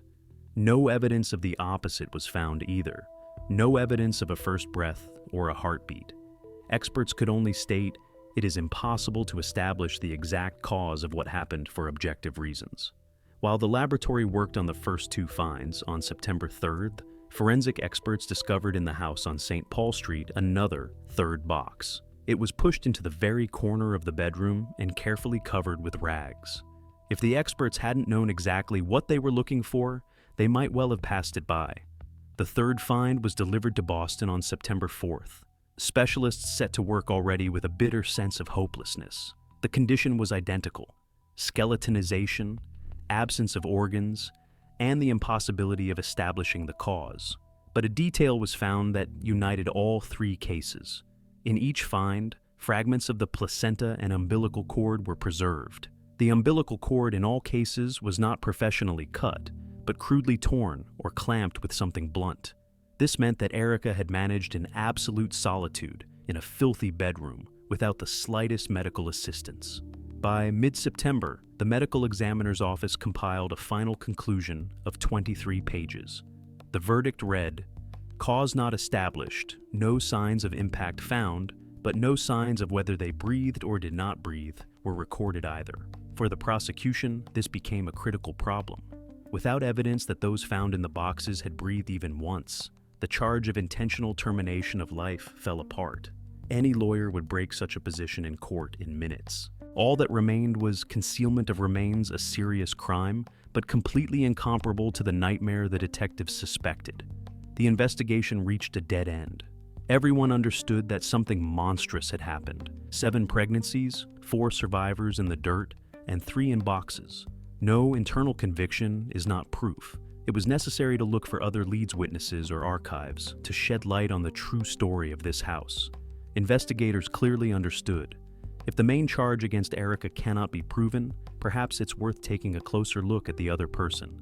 no evidence of the opposite was found either. No evidence of a first breath or a heartbeat. Experts could only state it is impossible to establish the exact cause of what happened for objective reasons. While the laboratory worked on the first 2 finds, on September 3rd, forensic experts discovered in the house on St. Paul Street another 3rd box. It was pushed into the very corner of the bedroom and carefully covered with rags. If the experts hadn't known exactly what they were looking for, they might well have passed it by. The 3rd find was delivered to Boston on September 4th. Specialists set to work already with a bitter sense of hopelessness. The condition was identical: skeletonization, absence of organs, and the impossibility of establishing the cause. But a detail was found that united all 3 cases. In each find, fragments of the placenta and umbilical cord were preserved. The umbilical cord in all cases was not professionally cut, but crudely torn or clamped with something blunt. This meant that Erica had managed in absolute solitude in a filthy bedroom without the slightest medical assistance. By mid-September, the medical examiner's office compiled a final conclusion of 23 pages. The verdict read, "Cause not established, no signs of impact found, but no signs of whether they breathed or did not breathe were recorded either." For the prosecution, this became a critical problem. Without evidence that those found in the boxes had breathed even once, the charge of intentional termination of life fell apart. Any lawyer would break such a position in court in minutes. All that remained was concealment of remains, a serious crime, but completely incomparable to the nightmare the detectives suspected. The investigation reached a dead end. Everyone understood that something monstrous had happened. 7 pregnancies, 4 survivors in the dirt, and 3 in boxes. No internal conviction is not proof. It was necessary to look for other leads, witnesses, or archives to shed light on the true story of this house. Investigators clearly understood. If the main charge against Erica cannot be proven, perhaps it's worth taking a closer look at the other person,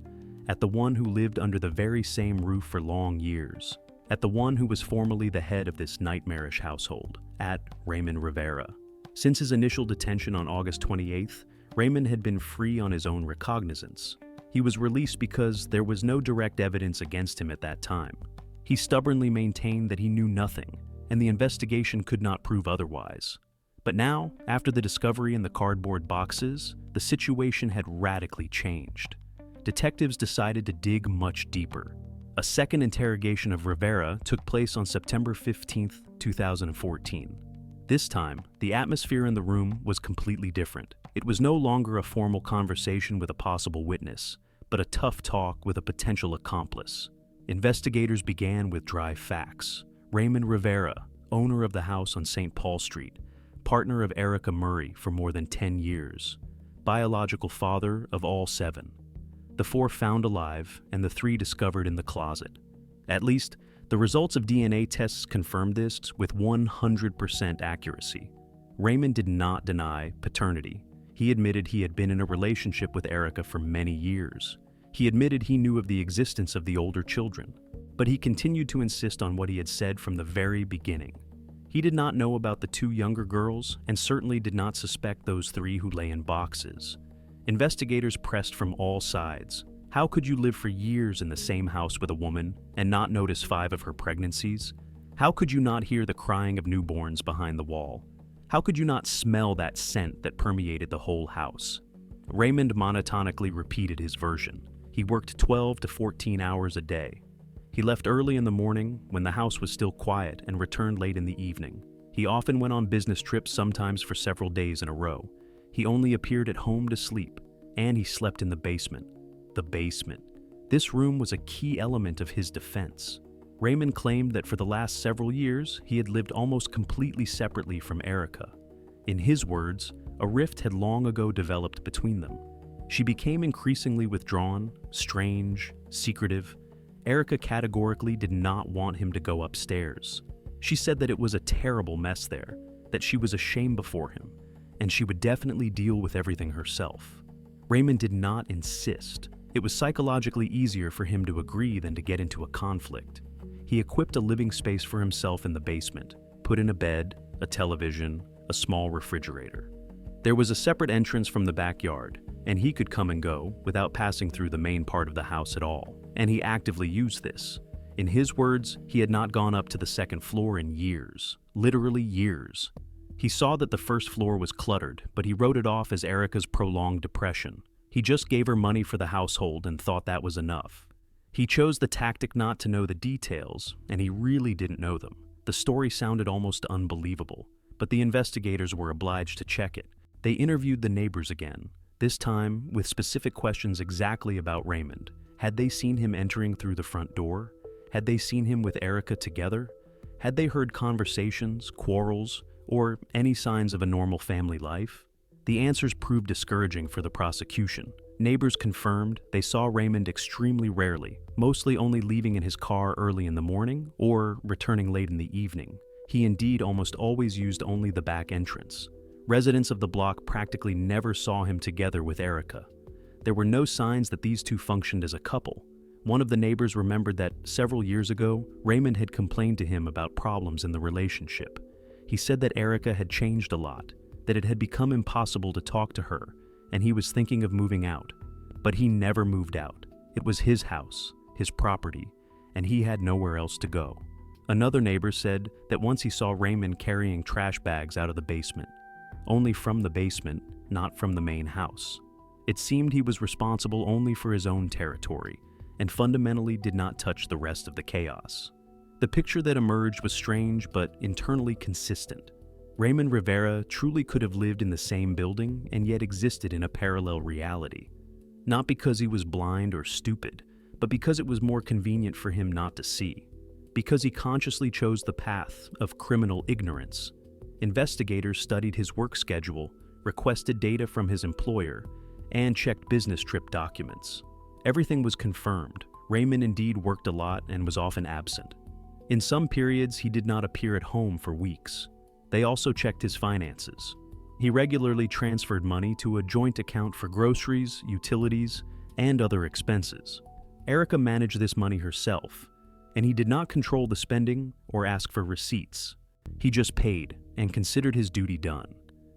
at the one who lived under the very same roof for long years, at the one who was formerly the head of this nightmarish household, at Raymond Rivera. Since his initial detention on August 28th, Raymond had been free on his own recognizance. He was released because there was no direct evidence against him at that time. He stubbornly maintained that he knew nothing, and the investigation could not prove otherwise. But now, after the discovery in the cardboard boxes, the situation had radically changed. Detectives decided to dig much deeper. A second interrogation of Rivera took place on September 15, 2014. This time, the atmosphere in the room was completely different. It was no longer a formal conversation with a possible witness, but a tough talk with a potential accomplice. Investigators began with dry facts. Raymond Rivera, owner of the house on St. Paul Street, partner of Erica Murray for more than 10 years, biological father of all 7. The 4 found alive and the 3 discovered in the closet. At least, the results of DNA tests confirmed this with 100% accuracy. Raymond did not deny paternity. He admitted he had been in a relationship with Erica for many years. He admitted he knew of the existence of the older children, but he continued to insist on what he had said from the very beginning. He did not know about the 2 younger girls and certainly did not suspect those 3 who lay in boxes. Investigators pressed from all sides. How could you live for years in the same house with a woman and not notice 5 of her pregnancies? How could you not hear the crying of newborns behind the wall? How could you not smell that scent that permeated the whole house? Raymond monotonically repeated his version. He worked 12 to 14 hours a day. He left early in the morning when the house was still quiet and returned late in the evening. He often went on business trips, sometimes for several days in a row. He only appeared at home to sleep, and he slept in the basement. The basement. This room was a key element of his defense. Raymond claimed that for the last several years, he had lived almost completely separately from Erica. In his words, a rift had long ago developed between them. She became increasingly withdrawn, strange, secretive. Erica categorically did not want him to go upstairs. She said that it was a terrible mess there, that she was ashamed before him, and she would definitely deal with everything herself. Raymond did not insist. It was psychologically easier for him to agree than to get into a conflict. He equipped a living space for himself in the basement, put in a bed, a television, a small refrigerator. There was a separate entrance from the backyard, and he could come and go without passing through the main part of the house at all, and he actively used this. In his words, he had not gone up to the second floor in years, literally years. He saw that the first floor was cluttered, but he wrote it off as Erica's prolonged depression. He just gave her money for the household and thought that was enough. He chose the tactic not to know the details, and he really didn't know them. The story sounded almost unbelievable, but the investigators were obliged to check it. They interviewed the neighbors again, this time with specific questions exactly about Raymond. Had they seen him entering through the front door? Had they seen him with Erica together? Had they heard conversations, quarrels, or any signs of a normal family life? The answers proved discouraging for the prosecution. Neighbors confirmed they saw Raymond extremely rarely, mostly only leaving in his car early in the morning or returning late in the evening. He indeed almost always used only the back entrance. Residents of the block practically never saw him together with Erica. There were no signs that these 2 functioned as a couple. One of the neighbors remembered that several years ago, Raymond had complained to him about problems in the relationship. He said that Erica had changed a lot, that it had become impossible to talk to her, and he was thinking of moving out. But he never moved out. It was his house, his property, and he had nowhere else to go. Another neighbor said that once he saw Raymond carrying trash bags out of the basement, only from the basement, not from the main house. It seemed he was responsible only for his own territory, and fundamentally did not touch the rest of the chaos. The picture that emerged was strange but internally consistent. Raymond Rivera truly could have lived in the same building and yet existed in a parallel reality. Not because he was blind or stupid, but because it was more convenient for him not to see. Because he consciously chose the path of criminal ignorance. Investigators studied his work schedule, requested data from his employer, and checked business trip documents. Everything was confirmed. Raymond indeed worked a lot and was often absent. In some periods, he did not appear at home for weeks. They also checked his finances. He regularly transferred money to a joint account for groceries, utilities, and other expenses. Erica managed this money herself, and he did not control the spending or ask for receipts. He just paid and considered his duty done.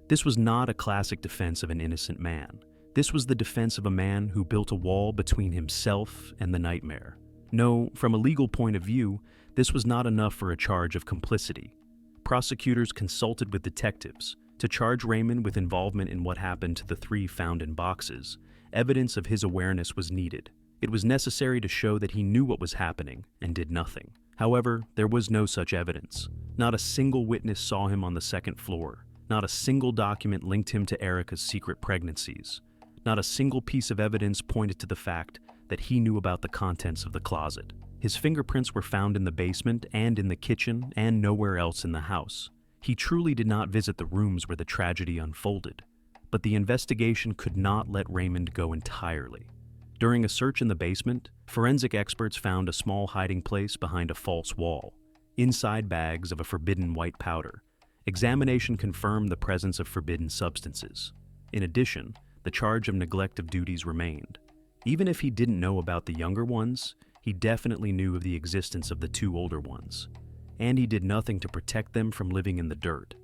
This was not a classic defense of an innocent man. This was the defense of a man who built a wall between himself and the nightmare. No, from a legal point of view, this was not enough for a charge of complicity. Prosecutors consulted with detectives to charge Raymond with involvement in what happened to the 3 found in boxes. Evidence of his awareness was needed. It was necessary to show that he knew what was happening and did nothing. However, there was no such evidence. Not a single witness saw him on the second floor. Not a single document linked him to Erica's secret pregnancies. Not a single piece of evidence pointed to the fact that he knew about the contents of the closet. His fingerprints were found in the basement and in the kitchen and nowhere else in the house. He truly did not visit the rooms where the tragedy unfolded. But the investigation could not let Raymond go entirely. During a search in the basement, forensic experts found a small hiding place behind a false wall, inside bags of a forbidden white powder. Examination confirmed the presence of forbidden substances. In addition, the charge of neglect of duties remained. Even if he didn't know about the younger ones, he definitely knew of the existence of the two older ones. And he did nothing to protect them from living in the dirt.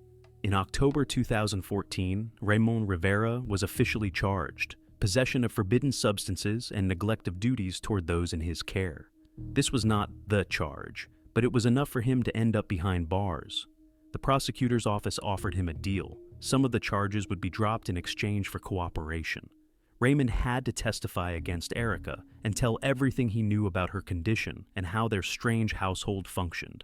In October 2014, Raymond Rivera was officially charged. Possession of forbidden substances and neglect of duties toward those in his care. This was not the charge, but it was enough for him to end up behind bars. The prosecutor's office offered him a deal. Some of the charges would be dropped in exchange for cooperation. Raymond had to testify against Erica and tell everything he knew about her condition and how their strange household functioned.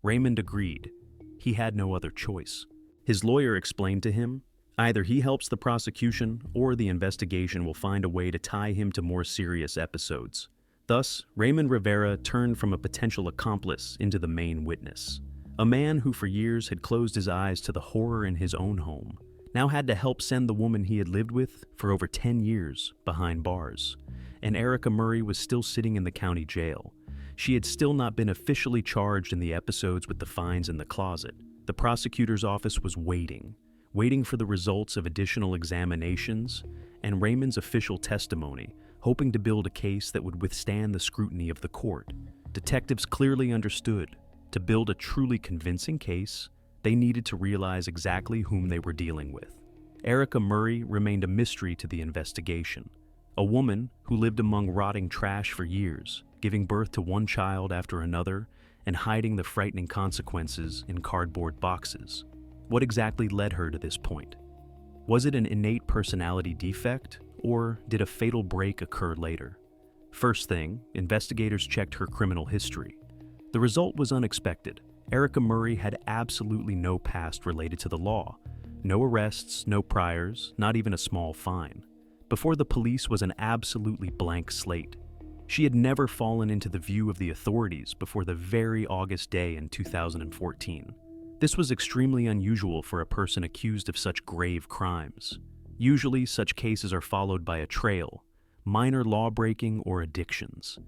Raymond agreed. He had no other choice. His lawyer explained to him, either he helps the prosecution or the investigation will find a way to tie him to more serious episodes. Thus, Raymond Rivera turned from a potential accomplice into the main witness. A man who for years had closed his eyes to the horror in his own home, now had to help send the woman he had lived with for over 10 years behind bars. And Erica Murray was still sitting in the county jail. She had still not been officially charged in the episodes with the finds in the closet. The prosecutor's office was waiting for the results of additional examinations and Raymond's official testimony, hoping to build a case that would withstand the scrutiny of the court. Detectives clearly understood, to build a truly convincing case, they needed to realize exactly whom they were dealing with. Erica Murray remained a mystery to the investigation. A woman who lived among rotting trash for years, giving birth to one child after another, and hiding the frightening consequences in cardboard boxes. What exactly led her to this point? Was it an innate personality defect, or did a fatal break occur later? First thing, investigators checked her criminal history. The result was unexpected. Erica Murray had absolutely no past related to the law. No arrests, no priors, not even a small fine. Before the police was an absolutely blank slate. She had never fallen into the view of the authorities before the very August day in 2014. This was extremely unusual for a person accused of such grave crimes. Usually, such cases are followed by a trail, minor law-breaking or addictions.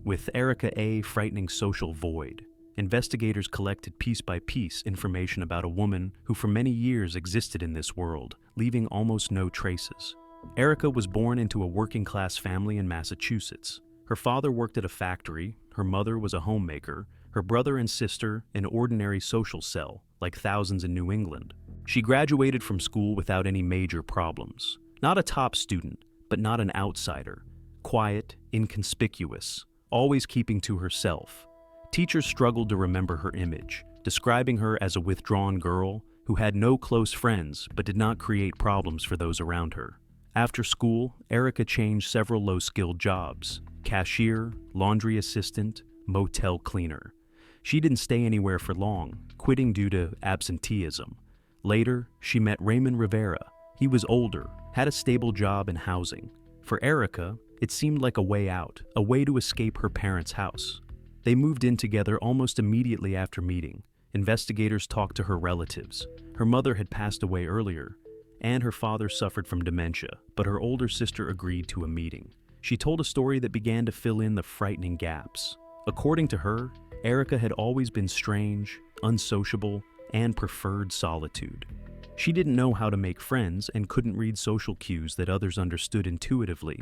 With Erica A. frightening social void, investigators collected piece by piece information about a woman who for many years existed in this world, leaving almost no traces. Erica was born into a working-class family in Massachusetts. Her father worked at a factory, her mother was a homemaker, her brother and sister an ordinary social cell, like thousands in New England. She graduated from school without any major problems. Not a top student, but not an outsider. Quiet, inconspicuous, always keeping to herself. Teachers struggled to remember her image, describing her as a withdrawn girl who had no close friends but did not create problems for those around her. After school, Erica changed several low-skilled jobs: cashier, laundry assistant, motel cleaner. She didn't stay anywhere for long, quitting due to absenteeism. Later, she met Raymond Rivera. He was older, had a stable job in housing. For Erica, it seemed like a way out, a way to escape her parents' house. They moved in together almost immediately after meeting. Investigators talked to her relatives. Her mother had passed away earlier, and her father suffered from dementia, but her older sister agreed to a meeting. She told a story that began to fill in the frightening gaps. According to her, Erica had always been strange, unsociable, and preferred solitude. She didn't know how to make friends and couldn't read social cues that others understood intuitively.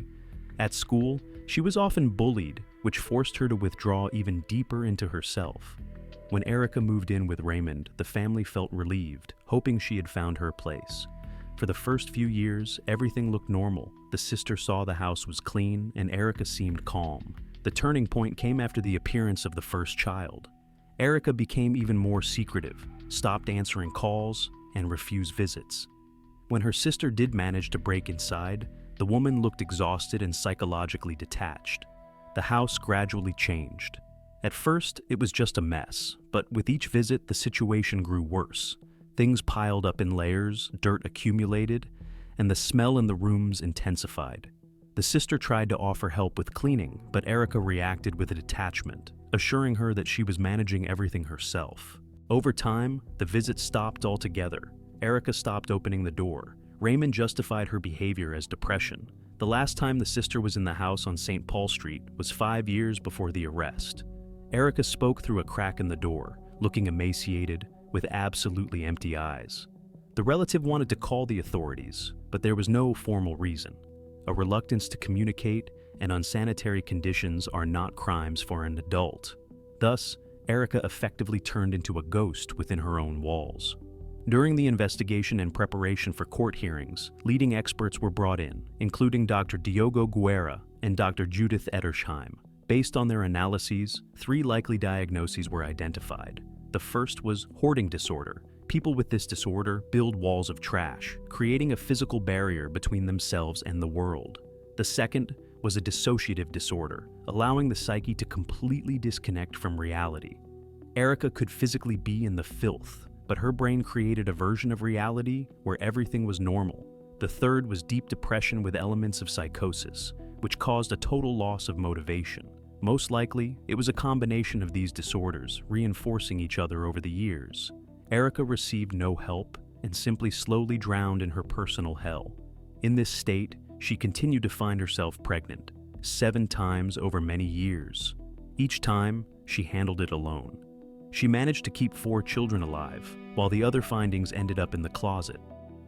At school, she was often bullied, which forced her to withdraw even deeper into herself. When Erica moved in with Raymond, the family felt relieved, hoping she had found her place. For the first few years, everything looked normal. The sister saw the house was clean, and Erica seemed calm. The turning point came after the appearance of the first child. Erica became even more secretive, stopped answering calls, and refused visits. When her sister did manage to break inside, the woman looked exhausted and psychologically detached. The house gradually changed. At first, it was just a mess, but with each visit, the situation grew worse. Things piled up in layers, dirt accumulated, and the smell in the rooms intensified. The sister tried to offer help with cleaning, but Erica reacted with a detachment, assuring her that she was managing everything herself. Over time, the visits stopped altogether. Erica stopped opening the door. Raymond justified her behavior as depression. The last time the sister was in the house on St. Paul Street was 5 years before the arrest. Erica spoke through a crack in the door, looking emaciated, with absolutely empty eyes. The relative wanted to call the authorities, but there was no formal reason. A reluctance to communicate and unsanitary conditions are not crimes for an adult. Thus, Erica effectively turned into a ghost within her own walls. During the investigation and preparation for court hearings, leading experts were brought in, including Dr. Diogo Guerra and Dr. Judith Edersheim. Based on their analyses, 3 likely diagnoses were identified. The first was hoarding disorder. People with this disorder build walls of trash, creating a physical barrier between themselves and the world. The second was a dissociative disorder, allowing the psyche to completely disconnect from reality. Erica could physically be in the filth, but her brain created a version of reality where everything was normal. The third was deep depression with elements of psychosis, which caused a total loss of motivation. Most likely, it was a combination of these disorders, reinforcing each other over the years. Erica received no help and simply slowly drowned in her personal hell. In this state, she continued to find herself pregnant, 7 times over many years. Each time, she handled it alone. She managed to keep 4 children alive, while the other findings ended up in the closet.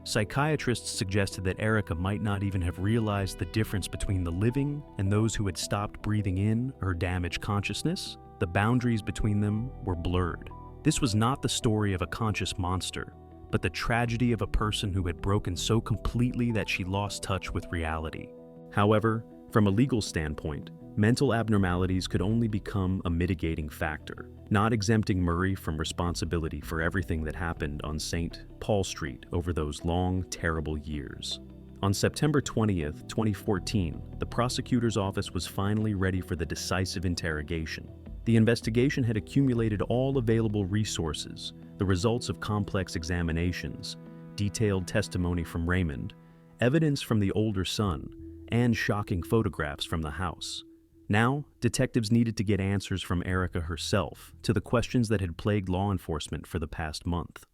Psychiatrists suggested that Erica might not even have realized the difference between the living and those who had stopped breathing in her damaged consciousness. The boundaries between them were blurred. This was not the story of a conscious monster, but the tragedy of a person who had broken so completely that she lost touch with reality. However, from a legal standpoint, mental abnormalities could only become a mitigating factor, not exempting Murray from responsibility for everything that happened on St. Paul Street over those long, terrible years. On September 20th, 2014, the prosecutor's office was finally ready for the decisive interrogation. The investigation had accumulated all available resources, the results of complex examinations, detailed testimony from Raymond, evidence from the older son, and shocking photographs from the house. Now, detectives needed to get answers from Erica herself to the questions that had plagued law enforcement for the past month.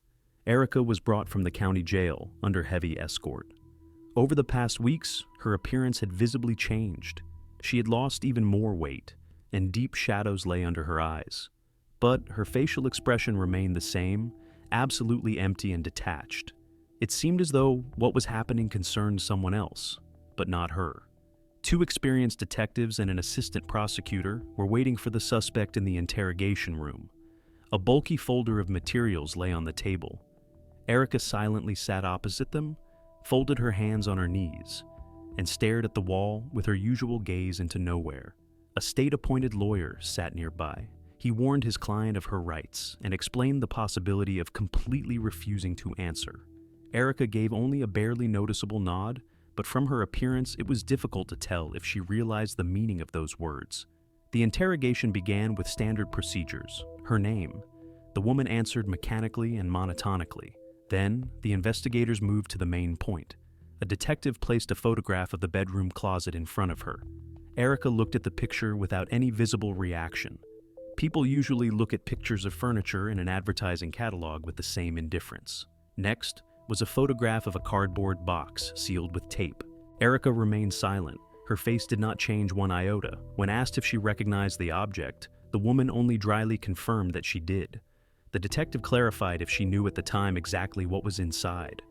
Erica was brought from the county jail under heavy escort. Over the past weeks, her appearance had visibly changed. She had lost even more weight, and deep shadows lay under her eyes. But her facial expression remained the same, absolutely empty and detached. It seemed as though what was happening concerned someone else, but not her. 2 experienced detectives and an assistant prosecutor were waiting for the suspect in the interrogation room. A bulky folder of materials lay on the table. Erica silently sat opposite them, folded her hands on her knees, and stared at the wall with her usual gaze into nowhere. A state-appointed lawyer sat nearby. He warned his client of her rights and explained the possibility of completely refusing to answer. Erica gave only a barely noticeable nod, but from her appearance, it was difficult to tell if she realized the meaning of those words. The interrogation began with standard procedures. Her name. The woman answered mechanically and monotonically. Then, the investigators moved to the main point. A detective placed a photograph of the bedroom closet in front of her. Erica looked at the picture without any visible reaction. People usually look at pictures of furniture in an advertising catalog with the same indifference. Next was a photograph of a cardboard box sealed with tape. Erica remained silent. Her face did not change one iota. When asked if she recognized the object, the woman only dryly confirmed that she did. The detective clarified if she knew at the time exactly what was inside.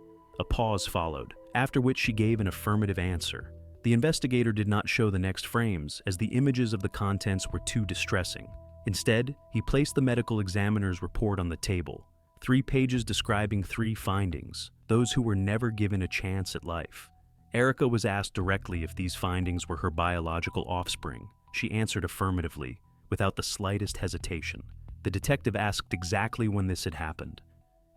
A pause followed, after which she gave an affirmative answer. The investigator did not show the next frames, as the images of the contents were too distressing. Instead, he placed the medical examiner's report on the table. 3 pages describing 3 findings, those who were never given a chance at life. Erica was asked directly if these findings were her biological offspring. She answered affirmatively, without the slightest hesitation. The detective asked exactly when this had happened.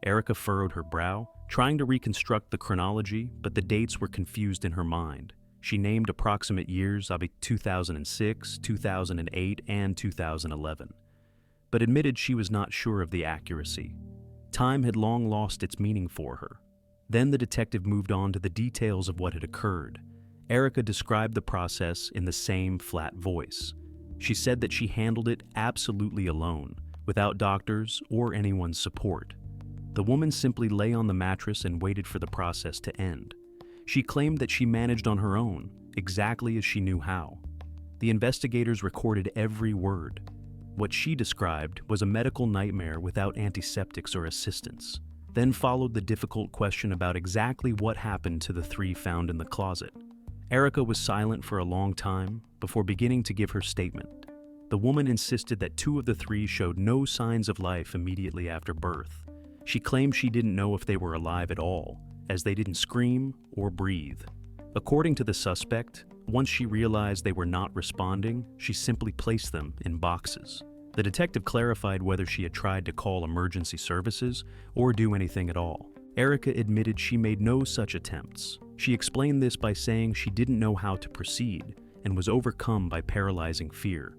Erica furrowed her brow, trying to reconstruct the chronology, but the dates were confused in her mind. She named approximate years of 2006, 2008, and 2011, but admitted she was not sure of the accuracy. Time had long lost its meaning for her. Then the detective moved on to the details of what had occurred. Erica described the process in the same flat voice. She said that she handled it absolutely alone, without doctors or anyone's support. The woman simply lay on the mattress and waited for the process to end. She claimed that she managed on her own, exactly as she knew how. The investigators recorded every word. What she described was a medical nightmare without antiseptics or assistance. Then followed the difficult question about exactly what happened to the three found in the closet. Erica was silent for a long time before beginning to give her statement. The woman insisted that two of the three showed no signs of life immediately after birth. She claimed she didn't know if they were alive at all, as they didn't scream or breathe. According to the suspect, once she realized they were not responding, she simply placed them in boxes. The detective clarified whether she had tried to call emergency services or do anything at all. Erica admitted she made no such attempts. She explained this by saying she didn't know how to proceed and was overcome by paralyzing fear.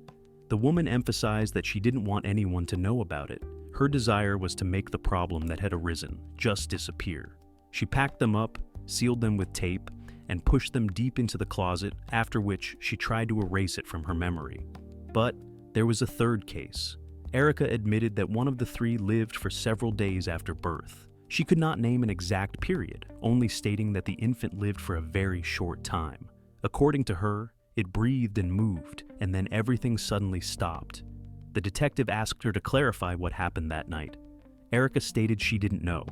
The woman emphasized that she didn't want anyone to know about it. Her desire was to make the problem that had arisen just disappear. She packed them up, sealed them with tape, and pushed them deep into the closet, after which she tried to erase it from her memory. But there was a third case. Erica admitted that one of the three lived for several days after birth. She could not name an exact period, only stating that the infant lived for a very short time. According to her, it breathed and moved, and then everything suddenly stopped. The detective asked her to clarify what happened that night. Erica stated she didn't know.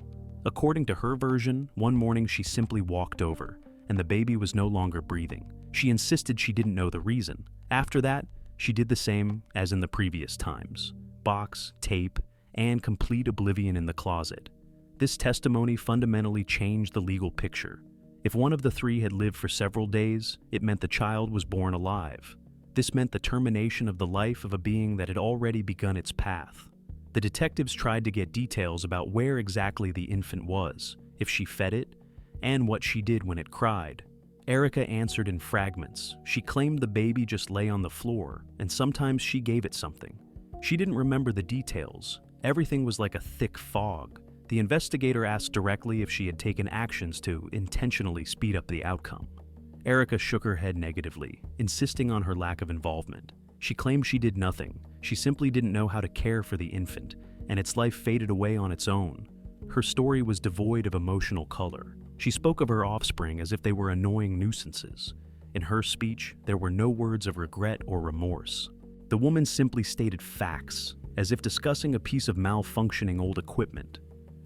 According to her version, one morning she simply walked over, and the baby was no longer breathing. She insisted she didn't know the reason. After that, she did the same as in the previous times. Box, tape, and complete oblivion in the closet. This testimony fundamentally changed the legal picture. If one of the three had lived for several days, it meant the child was born alive. This meant the termination of the life of a being that had already begun its path. The detectives tried to get details about where exactly the infant was, if she fed it, and what she did when it cried. Erica answered in fragments. She claimed the baby just lay on the floor, and sometimes she gave it something. She didn't remember the details. Everything was like a thick fog. The investigator asked directly if she had taken actions to intentionally speed up the outcome. Erica shook her head negatively, insisting on her lack of involvement. She claimed she did nothing. She simply didn't know how to care for the infant, and its life faded away on its own. Her story was devoid of emotional color. She spoke of her offspring as if they were annoying nuisances. In her speech, there were no words of regret or remorse. The woman simply stated facts, as if discussing a piece of malfunctioning old equipment.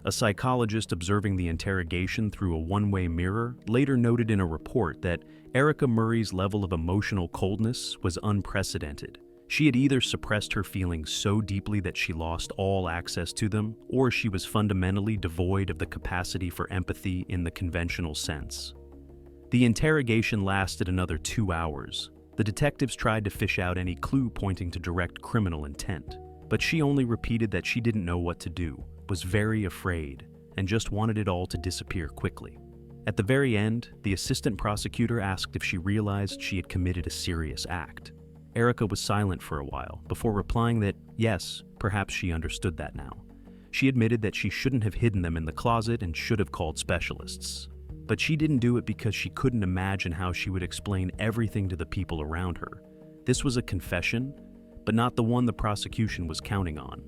A psychologist observing the interrogation through a one-way mirror later noted in a report that Erica Murray's level of emotional coldness was unprecedented. She had either suppressed her feelings so deeply that she lost all access to them, or she was fundamentally devoid of the capacity for empathy in the conventional sense. The interrogation lasted another 2 hours. The detectives tried to fish out any clue pointing to direct criminal intent, but she only repeated that she didn't know what to do, was very afraid, and just wanted it all to disappear quickly. At the very end, the assistant prosecutor asked if she realized she had committed a serious act. Erica was silent for a while, before replying that, yes, perhaps she understood that now. She admitted that she shouldn't have hidden them in the closet and should have called specialists. But she didn't do it because she couldn't imagine how she would explain everything to the people around her. This was a confession, but not the one the prosecution was counting on.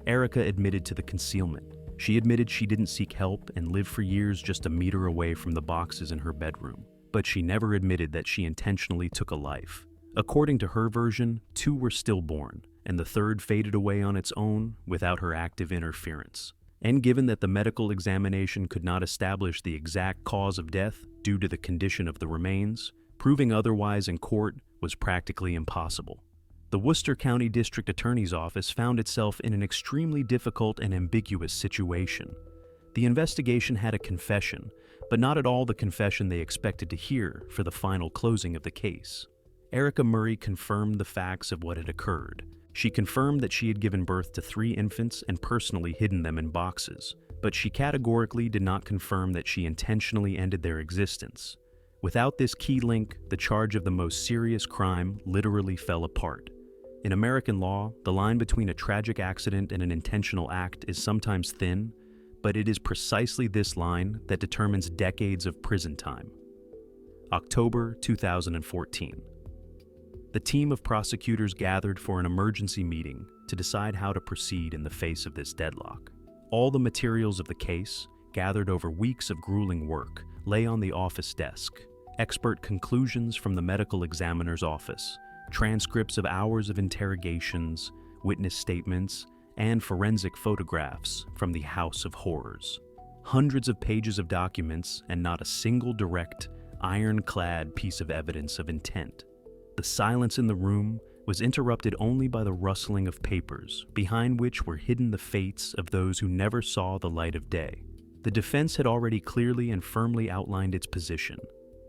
Erica admitted to the concealment. She admitted she didn't seek help and lived for years just a meter away from the boxes in her bedroom. But she never admitted that she intentionally took a life. According to her version, 2 were stillborn, and the third faded away on its own without her active interference. And given that the medical examination could not establish the exact cause of death due to the condition of the remains, proving otherwise in court was practically impossible. The Worcester County District Attorney's Office found itself in an extremely difficult and ambiguous situation. The investigation had a confession, but not at all the confession they expected to hear for the final closing of the case. Erica Murray confirmed the facts of what had occurred. She confirmed that she had given birth to 3 infants and personally hidden them in boxes, but she categorically did not confirm that she intentionally ended their existence. Without this key link, the charge of the most serious crime literally fell apart. In American law, the line between a tragic accident and an intentional act is sometimes thin, but it is precisely this line that determines decades of prison time. October 2014. The team of prosecutors gathered for an emergency meeting to decide how to proceed in the face of this deadlock. All the materials of the case, gathered over weeks of grueling work, lay on the office desk. Expert conclusions from the medical examiner's office, transcripts of hours of interrogations, witness statements, and forensic photographs from the House of Horrors. Hundreds of pages of documents and not a single direct, ironclad piece of evidence of intent. The silence in the room was interrupted only by the rustling of papers, behind which were hidden the fates of those who never saw the light of day. The defense had already clearly and firmly outlined its position.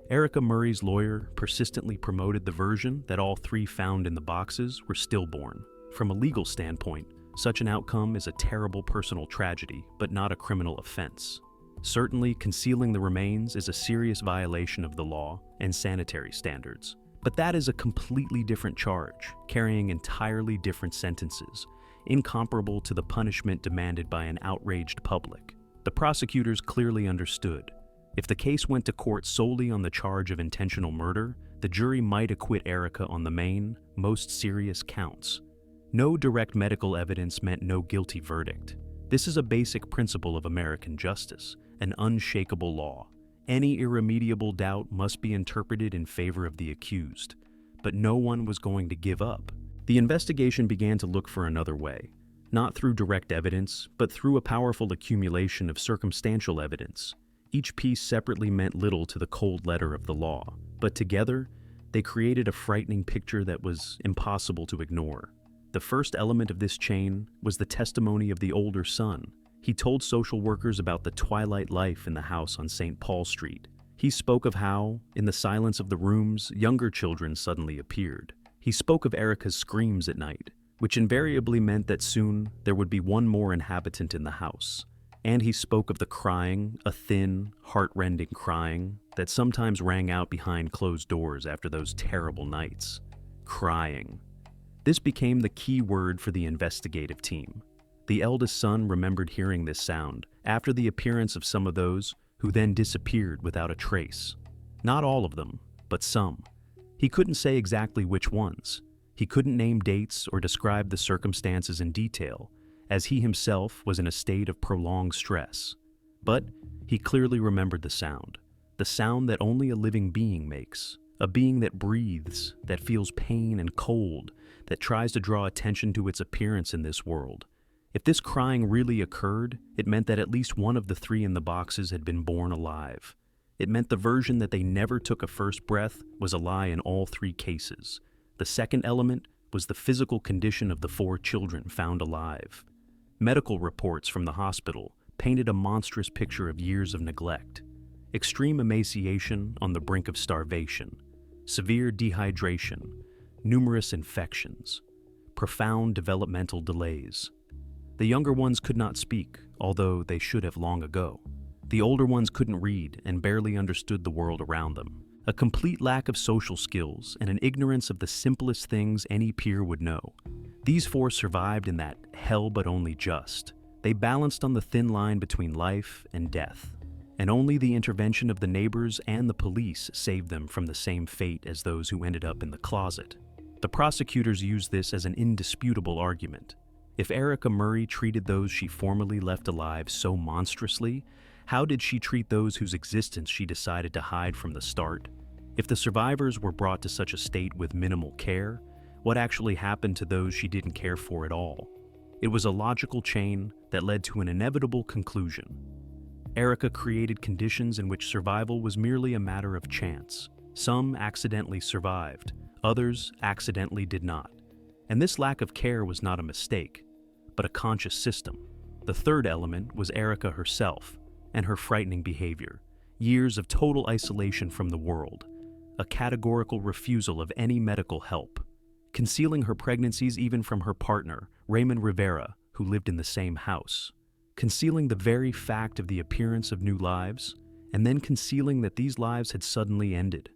Erica Murray's lawyer persistently promoted the version that all three found in the boxes were stillborn. From a legal standpoint, such an outcome is a terrible personal tragedy, but not a criminal offense. Certainly, concealing the remains is a serious violation of the law and sanitary standards. But that is a completely different charge, carrying entirely different sentences, incomparable to the punishment demanded by an outraged public. The prosecutors clearly understood. If the case went to court solely on the charge of intentional murder, the jury might acquit Erica on the main, most serious counts. No direct medical evidence meant no guilty verdict. This is a basic principle of American justice, an unshakable law. Any irremediable doubt must be interpreted in favor of the accused. But no one was going to give up. The investigation began to look for another way, not through direct evidence, but through a powerful accumulation of circumstantial evidence. Each piece separately meant little to the cold letter of the law, but together, they created a frightening picture that was impossible to ignore. The first element of this chain was the testimony of the older son. He told social workers about the twilight life in the house on St. Paul Street. He spoke of how, in the silence of the rooms, younger children suddenly appeared. He spoke of Erica's screams at night, which invariably meant that soon there would be one more inhabitant in the house. And he spoke of the crying, a thin, heart-rending crying that sometimes rang out behind closed doors after those terrible nights. Crying. This became the key word for the investigative team. The eldest son remembered hearing this sound after the appearance of some of those who then disappeared without a trace. Not all of them, but some. He couldn't say exactly which ones. He couldn't name dates or describe the circumstances in detail, as he himself was in a state of prolonged stress. But he clearly remembered the sound that only a living being makes, a being that breathes, that feels pain and cold, that tries to draw attention to its appearance in this world. If this crying really occurred, it meant that at least one of the three in the boxes had been born alive. It meant the version that they never took a first breath was a lie in all three cases. The second element was the physical condition of the four children found alive. Medical reports from the hospital painted a monstrous picture of years of neglect. Extreme emaciation on the brink of starvation, severe dehydration, numerous infections, profound developmental delays. The younger ones could not speak, although they should have long ago. The older ones couldn't read and barely understood the world around them. A complete lack of social skills and an ignorance of the simplest things any peer would know. These four survived in that hell but only just. They balanced on the thin line between life and death. And only the intervention of the neighbors and the police saved them from the same fate as those who ended up in the closet. The prosecutors used this as an indisputable argument. If Erica Murray treated those she formerly left alive so monstrously, how did she treat those whose existence she decided to hide from the start? If the survivors were brought to such a state with minimal care, what actually happened to those she didn't care for at all? It was a logical chain that led to an inevitable conclusion. Erica created conditions in which survival was merely a matter of chance. Some accidentally survived, others accidentally did not. And this lack of care was not a mistake, but a conscious system. The third element was Erica herself and her frightening behavior. Years of total isolation from the world, a categorical refusal of any medical help, concealing her pregnancies even from her partner, Raymond Rivera, who lived in the same house, concealing the very fact of the appearance of new lives, and then concealing that these lives had suddenly ended.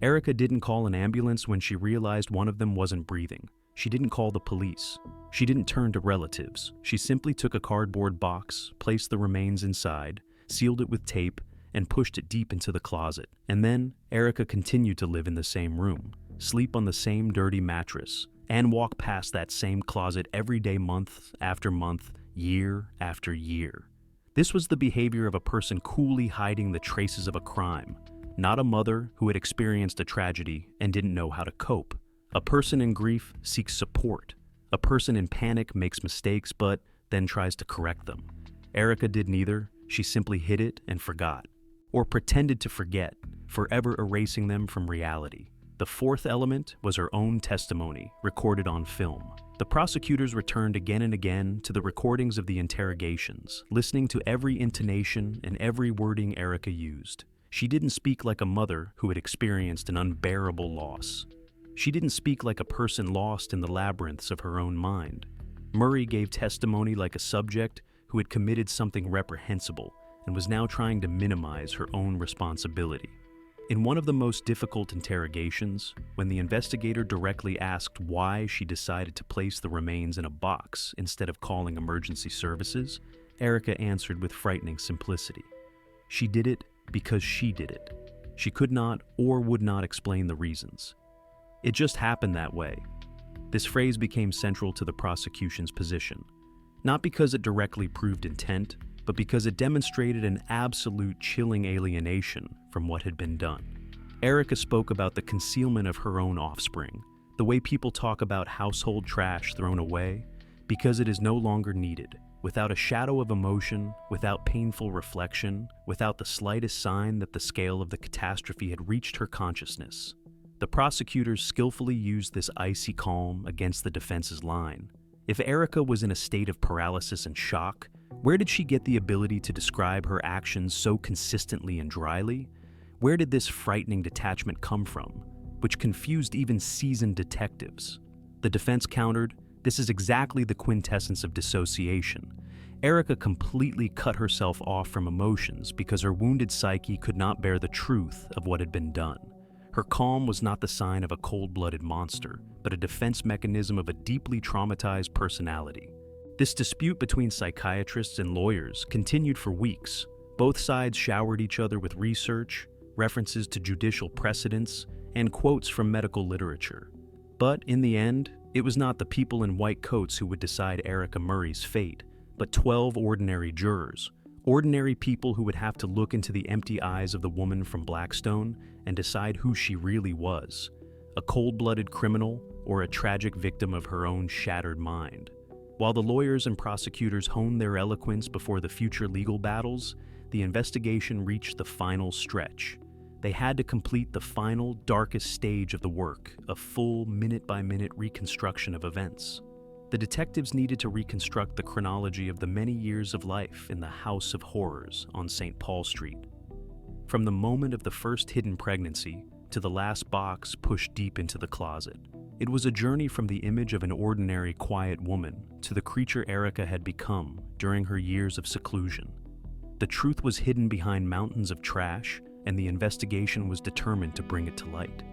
Erica didn't call an ambulance when she realized one of them wasn't breathing. She didn't call the police. She didn't turn to relatives. She simply took a cardboard box, placed the remains inside, sealed it with tape, and pushed it deep into the closet. And then, Erica continued to live in the same room, sleep on the same dirty mattress, and walk past that same closet every day, month after month, year after year. This was the behavior of a person coolly hiding the traces of a crime, not a mother who had experienced a tragedy and didn't know how to cope. A person in grief seeks support. A person in panic makes mistakes but then tries to correct them. Erica did neither. She simply hid it and forgot, or pretended to forget, forever erasing them from reality. The fourth element was her own testimony, recorded on film. The prosecutors returned again and again to the recordings of the interrogations, listening to every intonation and every wording Erica used. She didn't speak like a mother who had experienced an unbearable loss. She didn't speak like a person lost in the labyrinths of her own mind. Murray gave testimony like a subject who had committed something reprehensible and was now trying to minimize her own responsibility. In one of the most difficult interrogations, when the investigator directly asked why she decided to place the remains in a box instead of calling emergency services, Erica answered with frightening simplicity. She did it because she did it. She could not or would not explain the reasons. It just happened that way. This phrase became central to the prosecution's position, not because it directly proved intent, but because it demonstrated an absolute chilling alienation from what had been done. Erica spoke about the concealment of her own offspring, the way people talk about household trash thrown away because it is no longer needed, without a shadow of emotion, without painful reflection, without the slightest sign that the scale of the catastrophe had reached her consciousness. The prosecutors skillfully used this icy calm against the defense's line. If Erica was in a state of paralysis and shock, where did she get the ability to describe her actions so consistently and dryly? Where did this frightening detachment come from, which confused even seasoned detectives? The defense countered, this is exactly the quintessence of dissociation. Erica completely cut herself off from emotions because her wounded psyche could not bear the truth of what had been done. Her calm was not the sign of a cold-blooded monster, but a defense mechanism of a deeply traumatized personality. This dispute between psychiatrists and lawyers continued for weeks. Both sides showered each other with research, references to judicial precedents, and quotes from medical literature. But in the end, it was not the people in white coats who would decide Erica Murray's fate, but 12 ordinary jurors, ordinary people who would have to look into the empty eyes of the woman from Blackstone and decide who she really was, a cold-blooded criminal or a tragic victim of her own shattered mind. While the lawyers and prosecutors honed their eloquence before the future legal battles, the investigation reached the final stretch. They had to complete the final, darkest stage of the work, a full minute-by-minute reconstruction of events. The detectives needed to reconstruct the chronology of the many years of life in the House of Horrors on St. Paul Street. From the moment of the first hidden pregnancy to the last box pushed deep into the closet. It was a journey from the image of an ordinary, quiet woman to the creature Erica had become during her years of seclusion. The truth was hidden behind mountains of trash, and the investigation was determined to bring it to light.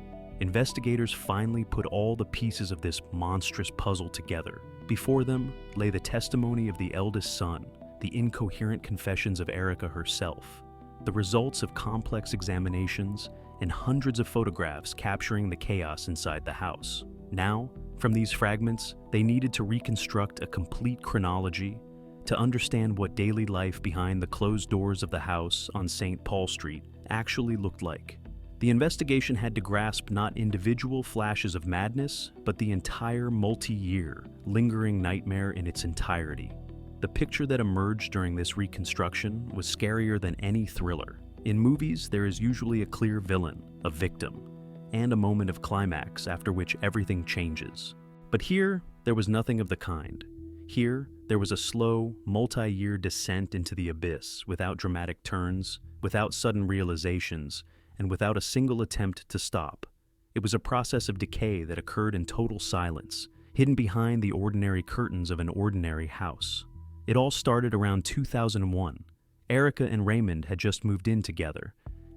Investigators finally put all the pieces of this monstrous puzzle together. Before them lay the testimony of the eldest son, the incoherent confessions of Erica herself, the results of complex examinations, and hundreds of photographs capturing the chaos inside the house. Now, from these fragments, they needed to reconstruct a complete chronology to understand what daily life behind the closed doors of the house on St. Paul Street actually looked like. The investigation had to grasp not individual flashes of madness, but the entire multi-year, lingering nightmare in its entirety. The picture that emerged during this reconstruction was scarier than any thriller. In movies, there is usually a clear villain, a victim, and a moment of climax after which everything changes. But here, there was nothing of the kind. Here, there was a slow, multi-year descent into the abyss without dramatic turns, without sudden realizations, and without a single attempt to stop. It was a process of decay that occurred in total silence, hidden behind the ordinary curtains of an ordinary house. It all started around 2001. Erica and Raymond had just moved in together,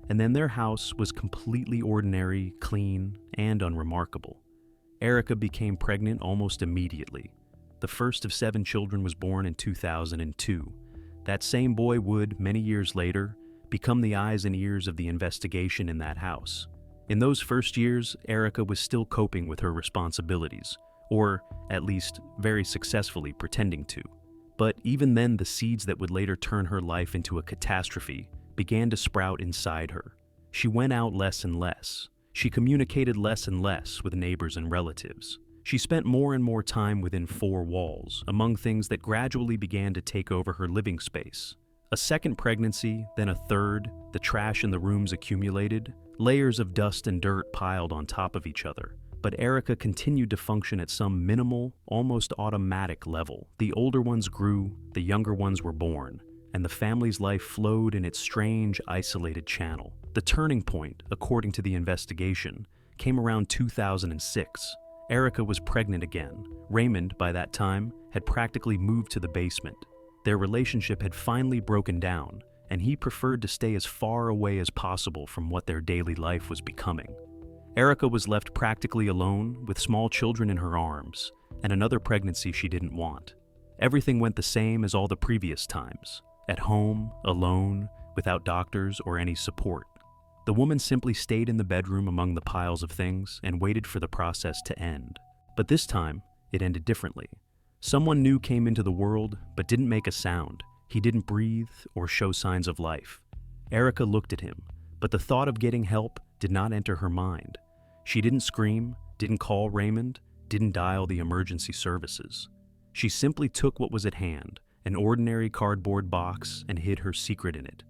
and then their house was completely ordinary, clean, and unremarkable. Erica became pregnant almost immediately. The first of 7 children was born in 2002. That same boy would, many years later, become the eyes and ears of the investigation in that house. In those first years, Erica was still coping with her responsibilities, or at least very successfully pretending to. But even then, the seeds that would later turn her life into a catastrophe began to sprout inside her. She went out less and less. She communicated less and less with neighbors and relatives. She spent more and more time within 4 walls, among things that gradually began to take over her living space. A second pregnancy, then a third, the trash in the rooms accumulated, layers of dust and dirt piled on top of each other. But Erica continued to function at some minimal, almost automatic level. The older ones grew, the younger ones were born, and the family's life flowed in its strange, isolated channel. The turning point, according to the investigation, came around 2006. Erica was pregnant again. Raymond, by that time, had practically moved to the basement. Their relationship had finally broken down, and he preferred to stay as far away as possible from what their daily life was becoming. Erica was left practically alone, with small children in her arms, and another pregnancy she didn't want. Everything went the same as all the previous times. At home, alone, without doctors or any support. The woman simply stayed in the bedroom among the piles of things and waited for the process to end. But this time, it ended differently. Someone new came into the world, but didn't make a sound. He didn't breathe or show signs of life. Erica looked at him, but the thought of getting help did not enter her mind. She didn't scream, didn't call Raymond, didn't dial the emergency services. She simply took what was at hand, an ordinary cardboard box, and hid her secret in it.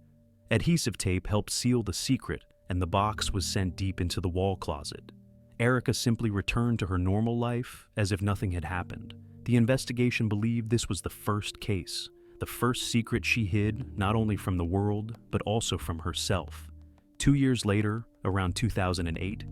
Adhesive tape helped seal the secret, and the box was sent deep into the wall closet. Erica simply returned to her normal life as if nothing had happened. The investigation believed this was the first case, the first secret she hid not only from the world, but also from herself. 2 years later, around 2008,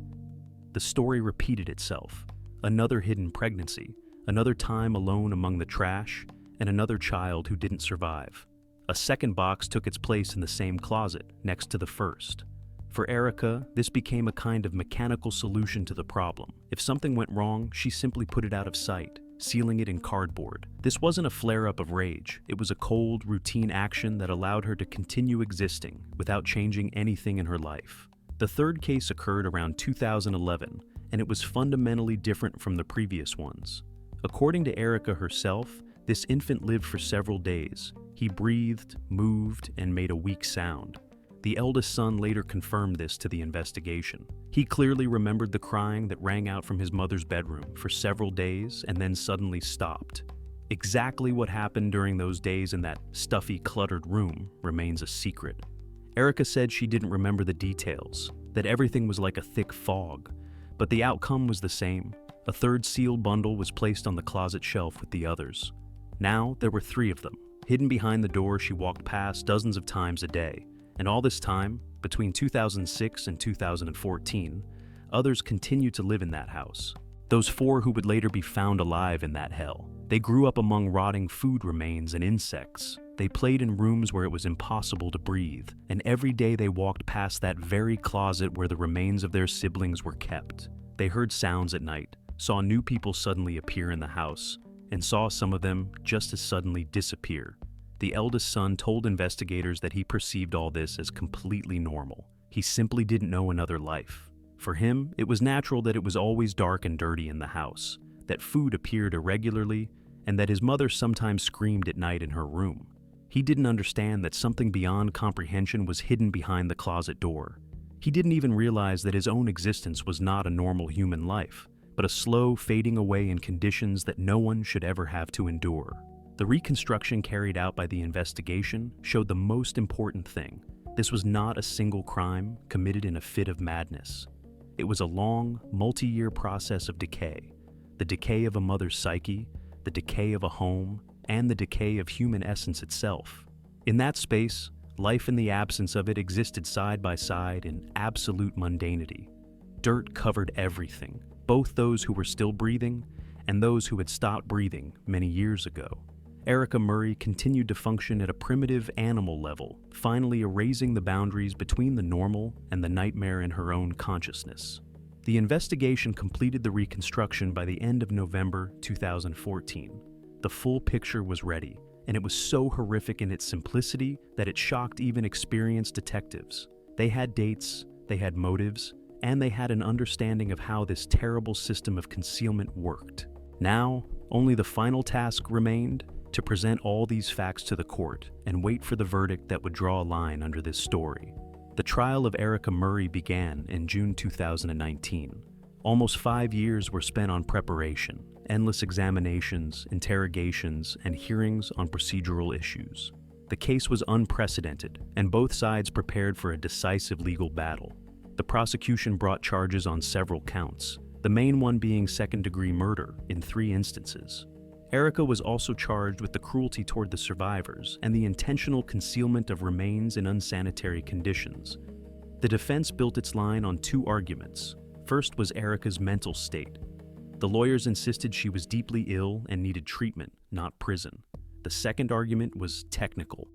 the story repeated itself. Another hidden pregnancy, another time alone among the trash, and another child who didn't survive. A second box took its place in the same closet, next to the first. For Erica, this became a kind of mechanical solution to the problem. If something went wrong, she simply put it out of sight, sealing it in cardboard. This wasn't a flare-up of rage. It was a cold, routine action that allowed her to continue existing without changing anything in her life. The third case occurred around 2011, and it was fundamentally different from the previous ones. According to Erica herself, this infant lived for several days. He breathed, moved, and made a weak sound. The eldest son later confirmed this to the investigation. He clearly remembered the crying that rang out from his mother's bedroom for several days and then suddenly stopped. Exactly what happened during those days in that stuffy, cluttered room remains a secret. Erica said she didn't remember the details, that everything was like a thick fog, but the outcome was the same. A third sealed bundle was placed on the closet shelf with the others. Now, there were 3 of them, hidden behind the door she walked past dozens of times a day. And all this time, between 2006 and 2014, others continued to live in that house. Those 4 who would later be found alive in that hell. They grew up among rotting food remains and insects. They played in rooms where it was impossible to breathe, and every day they walked past that very closet where the remains of their siblings were kept. They heard sounds at night, saw new people suddenly appear in the house, and saw some of them just as suddenly disappear. The eldest son told investigators that he perceived all this as completely normal. He simply didn't know another life. For him, it was natural that it was always dark and dirty in the house, that food appeared irregularly, and that his mother sometimes screamed at night in her room. He didn't understand that something beyond comprehension was hidden behind the closet door. He didn't even realize that his own existence was not a normal human life, but a slow fading away in conditions that no one should ever have to endure. The reconstruction carried out by the investigation showed the most important thing. This was not a single crime committed in a fit of madness. It was a long, multi-year process of decay. The decay of a mother's psyche, the decay of a home, and the decay of human essence itself. In that space, life in the absence of it existed side by side in absolute mundanity. Dirt covered everything, both those who were still breathing and those who had stopped breathing many years ago. Erica Murray continued to function at a primitive animal level, finally erasing the boundaries between the normal and the nightmare in her own consciousness. The investigation completed the reconstruction by the end of November 2014. The full picture was ready, and it was so horrific in its simplicity that it shocked even experienced detectives. They had dates, they had motives, and they had an understanding of how this terrible system of concealment worked. Now, only the final task remained: to present all these facts to the court and wait for the verdict that would draw a line under this story. The trial of Erica Murray began in June 2019. Almost 5 years were spent on preparation, endless examinations, interrogations, and hearings on procedural issues. The case was unprecedented, and both sides prepared for a decisive legal battle. The prosecution brought charges on several counts, the main one being second-degree murder in 3 instances. Erica was also charged with the cruelty toward the survivors and the intentional concealment of remains in unsanitary conditions. The defense built its line on 2 arguments. First was Erica's mental state. The lawyers insisted she was deeply ill and needed treatment, not prison. The second argument was technical.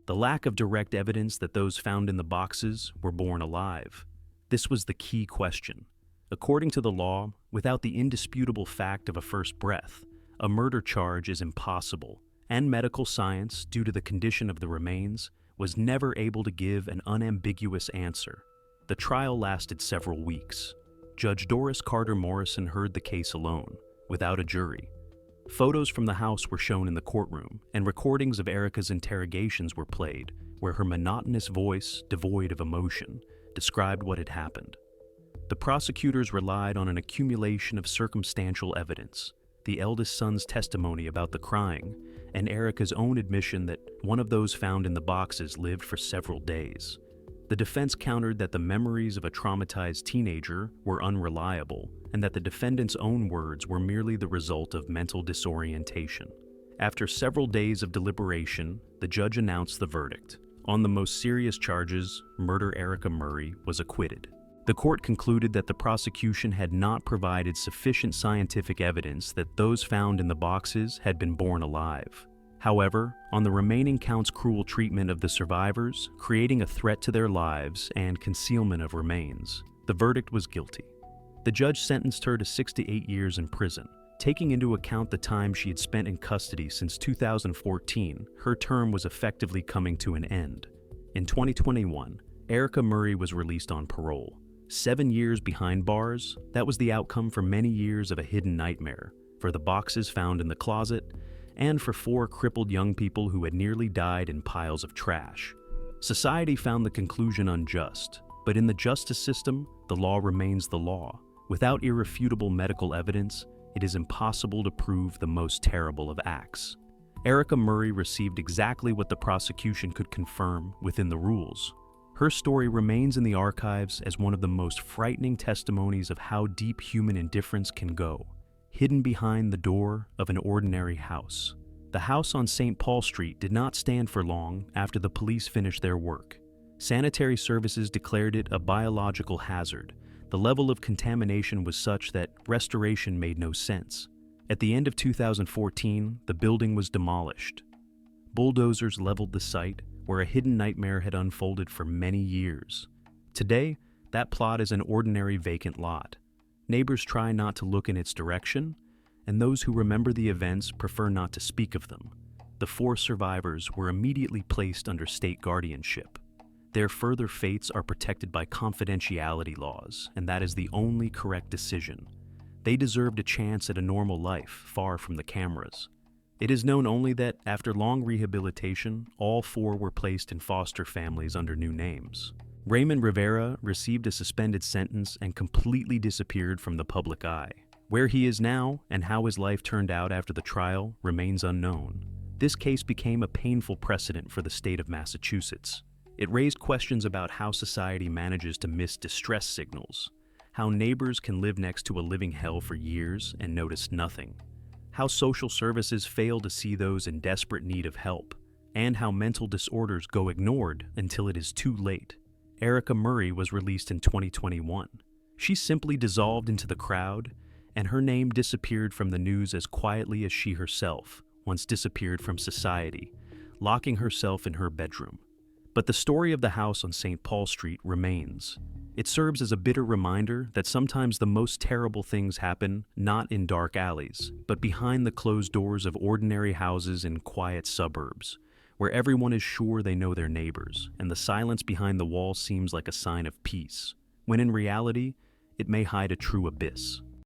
The lack of direct evidence that those found in the boxes were born alive. This was the key question. According to the law, without the indisputable fact of a first breath, a murder charge is impossible, and medical science, due to the condition of the remains, was never able to give an unambiguous answer. The trial lasted several weeks. Judge Doris Carter Morrison heard the case alone, without a jury. Photos from the house were shown in the courtroom, and recordings of Erica's interrogations were played, where her monotonous voice, devoid of emotion, described what had happened. The prosecutors relied on an accumulation of circumstantial evidence: the eldest son's testimony about the crying, and Erica's own admission that one of those found in the boxes lived for several days. The defense countered that the memories of a traumatized teenager were unreliable, and that the defendant's own words were merely the result of mental disorientation. After several days of deliberation, the judge announced the verdict. On the most serious charges, murder Erica Murray was acquitted. The court concluded that the prosecution had not provided sufficient scientific evidence that those found in the boxes had been born alive. However, on the remaining counts, cruel treatment of the survivors, creating a threat to their lives, and concealment of remains, the verdict was guilty. The judge sentenced her to 6 to 8 years in prison. Taking into account the time she had spent in custody since 2014, her term was effectively coming to an end. In 2021, Erica Murray was released on parole. 7 years behind bars, that was the outcome for many years of a hidden nightmare, for the boxes found in the closet, and for 4 crippled young people who had nearly died in piles of trash. Society found the conclusion unjust, but in the justice system, the law remains the law. Without irrefutable medical evidence, it is impossible to prove the most terrible of acts. Erica Murray received exactly what the prosecution could confirm within the rules. Her story remains in the archives as one of the most frightening testimonies of how deep human indifference can go, hidden behind the door of an ordinary house. The house on St. Paul Street did not stand for long after the police finished their work. Sanitary services declared it a biological hazard. The level of contamination was such that restoration made no sense. At the end of 2014, the building was demolished. Bulldozers leveled the site, where a hidden nightmare had unfolded for many years. Today, that plot is an ordinary vacant lot. Neighbors try not to look in its direction, and those who remember the events prefer not to speak of them. The 4 survivors were immediately placed under state guardianship. Their further fates are protected by confidentiality laws, and that is the only correct decision. They deserved a chance at a normal life, far from the cameras. It is known only that, after long rehabilitation, all 4 were placed in foster families under new names. Raymond Rivera received a suspended sentence and completely disappeared from the public eye. Where he is now, and how his life turned out after the trial, remains unknown. This case became a painful precedent for the state of Massachusetts. It raised questions about how society manages to miss distress signals, how neighbors can live next to a living hell for years and notice nothing, how social services fail to see those in desperate need of help, and how mental disorders go ignored until it is too late. Erica Murray was released in 2021. She simply dissolved into the crowd, and her name disappeared from the news as quietly as she herself, once disappeared from society, locking herself in her bedroom. But the story of the house on St. Paul Street remains. It serves as a bitter reminder that sometimes the most terrible things happen not in dark alleys, but behind the closed doors of ordinary houses in quiet suburbs, where everyone is sure they know their neighbors, and the silence behind the wall seems like a sign of peace, when in reality, it may hide a true abyss.